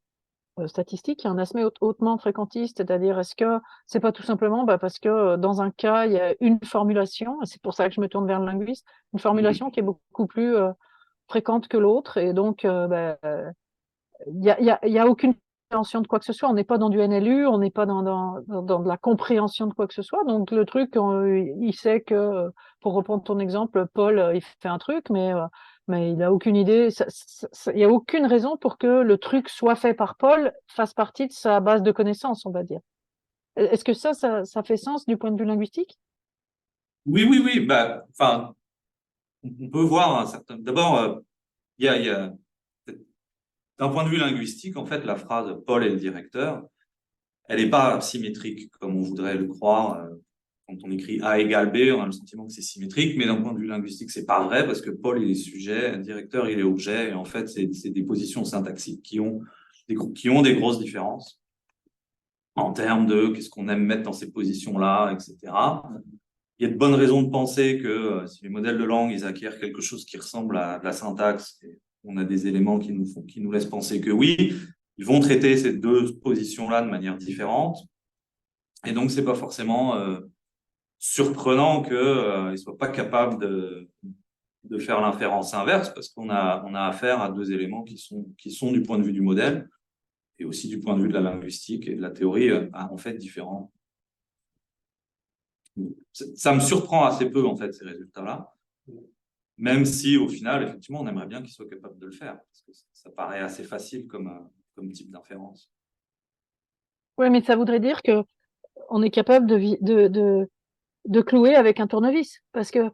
Speaker 6: statistiques, il y a un aspect hautement fréquentiste, c'est-à-dire est-ce que c'est pas tout simplement parce que dans un cas, il y a une formulation, et c'est pour ça que je me tourne vers le linguiste, une formulation qui est beaucoup plus fréquente que l'autre, et donc il y a aucune compréhension de quoi que ce soit. On n'est pas dans du NLU, on n'est pas dans de la compréhension de quoi que ce soit. Donc le truc, il sait que, pour reprendre ton exemple, Paul, il fait un truc, mais il n'a aucune idée. Il n'y a aucune raison pour que le truc soit fait par Paul fasse partie de sa base de connaissances, on va dire. Est-ce que ça fait sens du point de vue linguistique?
Speaker 2: Oui. Bah, enfin, on peut voir un certain. D'abord, il y a d'un point de vue linguistique, en fait, la phrase Paul est le directeur, elle n'est pas symétrique comme on voudrait le croire. Quand on écrit A égale B, on a le sentiment que c'est symétrique, mais d'un point de vue linguistique, c'est pas vrai parce que Paul il est sujet, directeur il est objet, et en fait, c'est des positions syntaxiques qui ont des grosses différences en termes de qu'est-ce qu'on aime mettre dans ces positions-là, etc. Il y a de bonnes raisons de penser que si les modèles de langue ils acquièrent quelque chose qui ressemble à de la syntaxe, on a des éléments qui nous laissent penser que oui, ils vont traiter ces deux positions-là de manière différente. Et donc, c'est pas forcément surprenant qu'ils ne soient pas capables de faire l'inférence inverse, parce qu'on a affaire à deux éléments qui sont du point de vue du modèle et aussi du point de vue de la linguistique et de la théorie, en fait, différents. Ça me surprend assez peu, en fait, ces résultats-là, même si, au final, effectivement, on aimerait bien qu'ils soient capables de le faire, parce que ça paraît assez facile comme type d'inférence.
Speaker 6: Oui, mais ça voudrait dire que on est capable de clouer avec un tournevis, parce que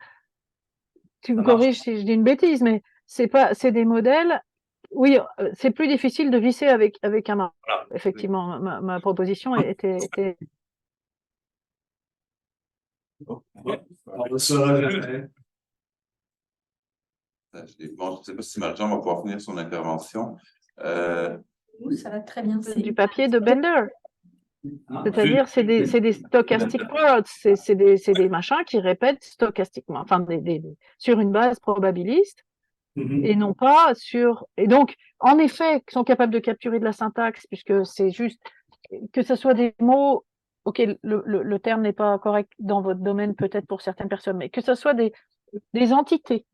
Speaker 6: tu me corriges si je dis une bêtise, mais c'est des modèles. Oui, c'est plus difficile de visser avec un marteau.
Speaker 2: Voilà.
Speaker 6: Effectivement, ma proposition était.
Speaker 2: On le saura jamais.
Speaker 1: Bon, je ne sais pas si Marjan va pouvoir finir son intervention.
Speaker 3: Ça va très bien.
Speaker 6: Du papier de Bender. C'est-à-dire, c'est des stochastic words, c'est des machins qui répètent stochastiquement, enfin, sur une base probabiliste, et non pas sur. Et donc, en effet, ils sont capables de capturer de la syntaxe, puisque c'est juste que ce soit des mots. Ok, le terme n'est pas correct dans votre domaine, peut-être pour certaines personnes, mais que ce soit des entités.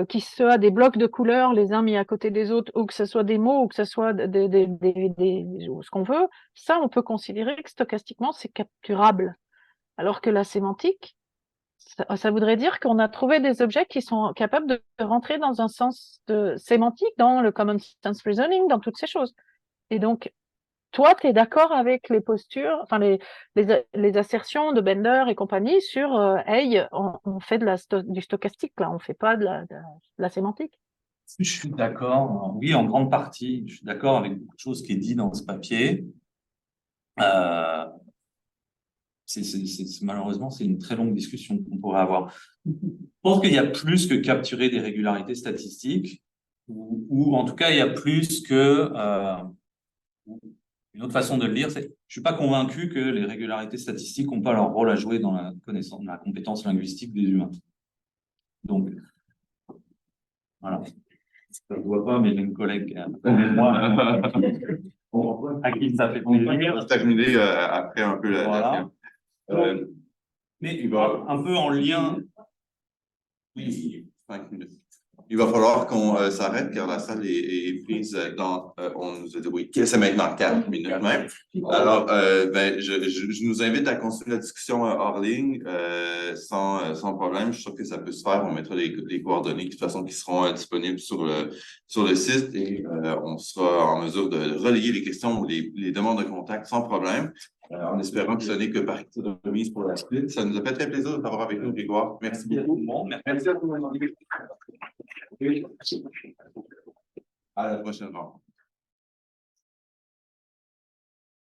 Speaker 6: Qui soient des blocs de couleurs les uns mis à côté des autres, ou que ce soit des mots, ou que ce soit ce qu'on veut, ça, on peut considérer que stochastiquement, c'est capturable. Alors que la sémantique, ça voudrait dire qu'on a trouvé des objets qui sont capables de rentrer dans un sens de sémantique, dans le common sense reasoning, dans toutes ces choses. Et donc, toi, tu es d'accord avec les postures, enfin les assertions de Bender et compagnie sur hey, on fait du stochastique, là, on ne fait pas de la sémantique.
Speaker 2: Je suis d'accord, oui, en grande partie. Je suis d'accord avec beaucoup de choses qui est dit dans ce papier. Malheureusement, c'est une très longue discussion qu'on pourrait avoir. Je pense qu'il y a plus que capturer des régularités statistiques, ou en tout cas, il y a plus que. Une autre façon de le lire, c'est je ne suis pas convaincu que les régularités statistiques n'ont pas leur rôle à jouer dans la connaissance, la compétence linguistique des humains. Donc, voilà. Ça ne se voit pas, mais j'ai une collègue à qui ça fait plaisir.
Speaker 1: On va terminer après un peu
Speaker 2: voilà. Mais un peu en lien.
Speaker 1: Oui, 5 minutes. Il va falloir qu'on s'arrête car la salle est prise dans, on nous a dit oui, c'est maintenant 4 minutes même. Alors, je nous invite à continuer la discussion hors ligne sans problème. Je suis sûr que ça peut se faire. On mettra les coordonnées de toute façon qui seront disponibles sur le site et on sera en mesure de relayer les questions ou les demandes de contact sans problème. En espérant que ce n'est que partie de remise pour la suite. Ça nous a fait très plaisir de t'avoir avec nous, Grégoire. Merci beaucoup.
Speaker 2: Bon,
Speaker 1: merci à tout le monde. À la prochaine fois.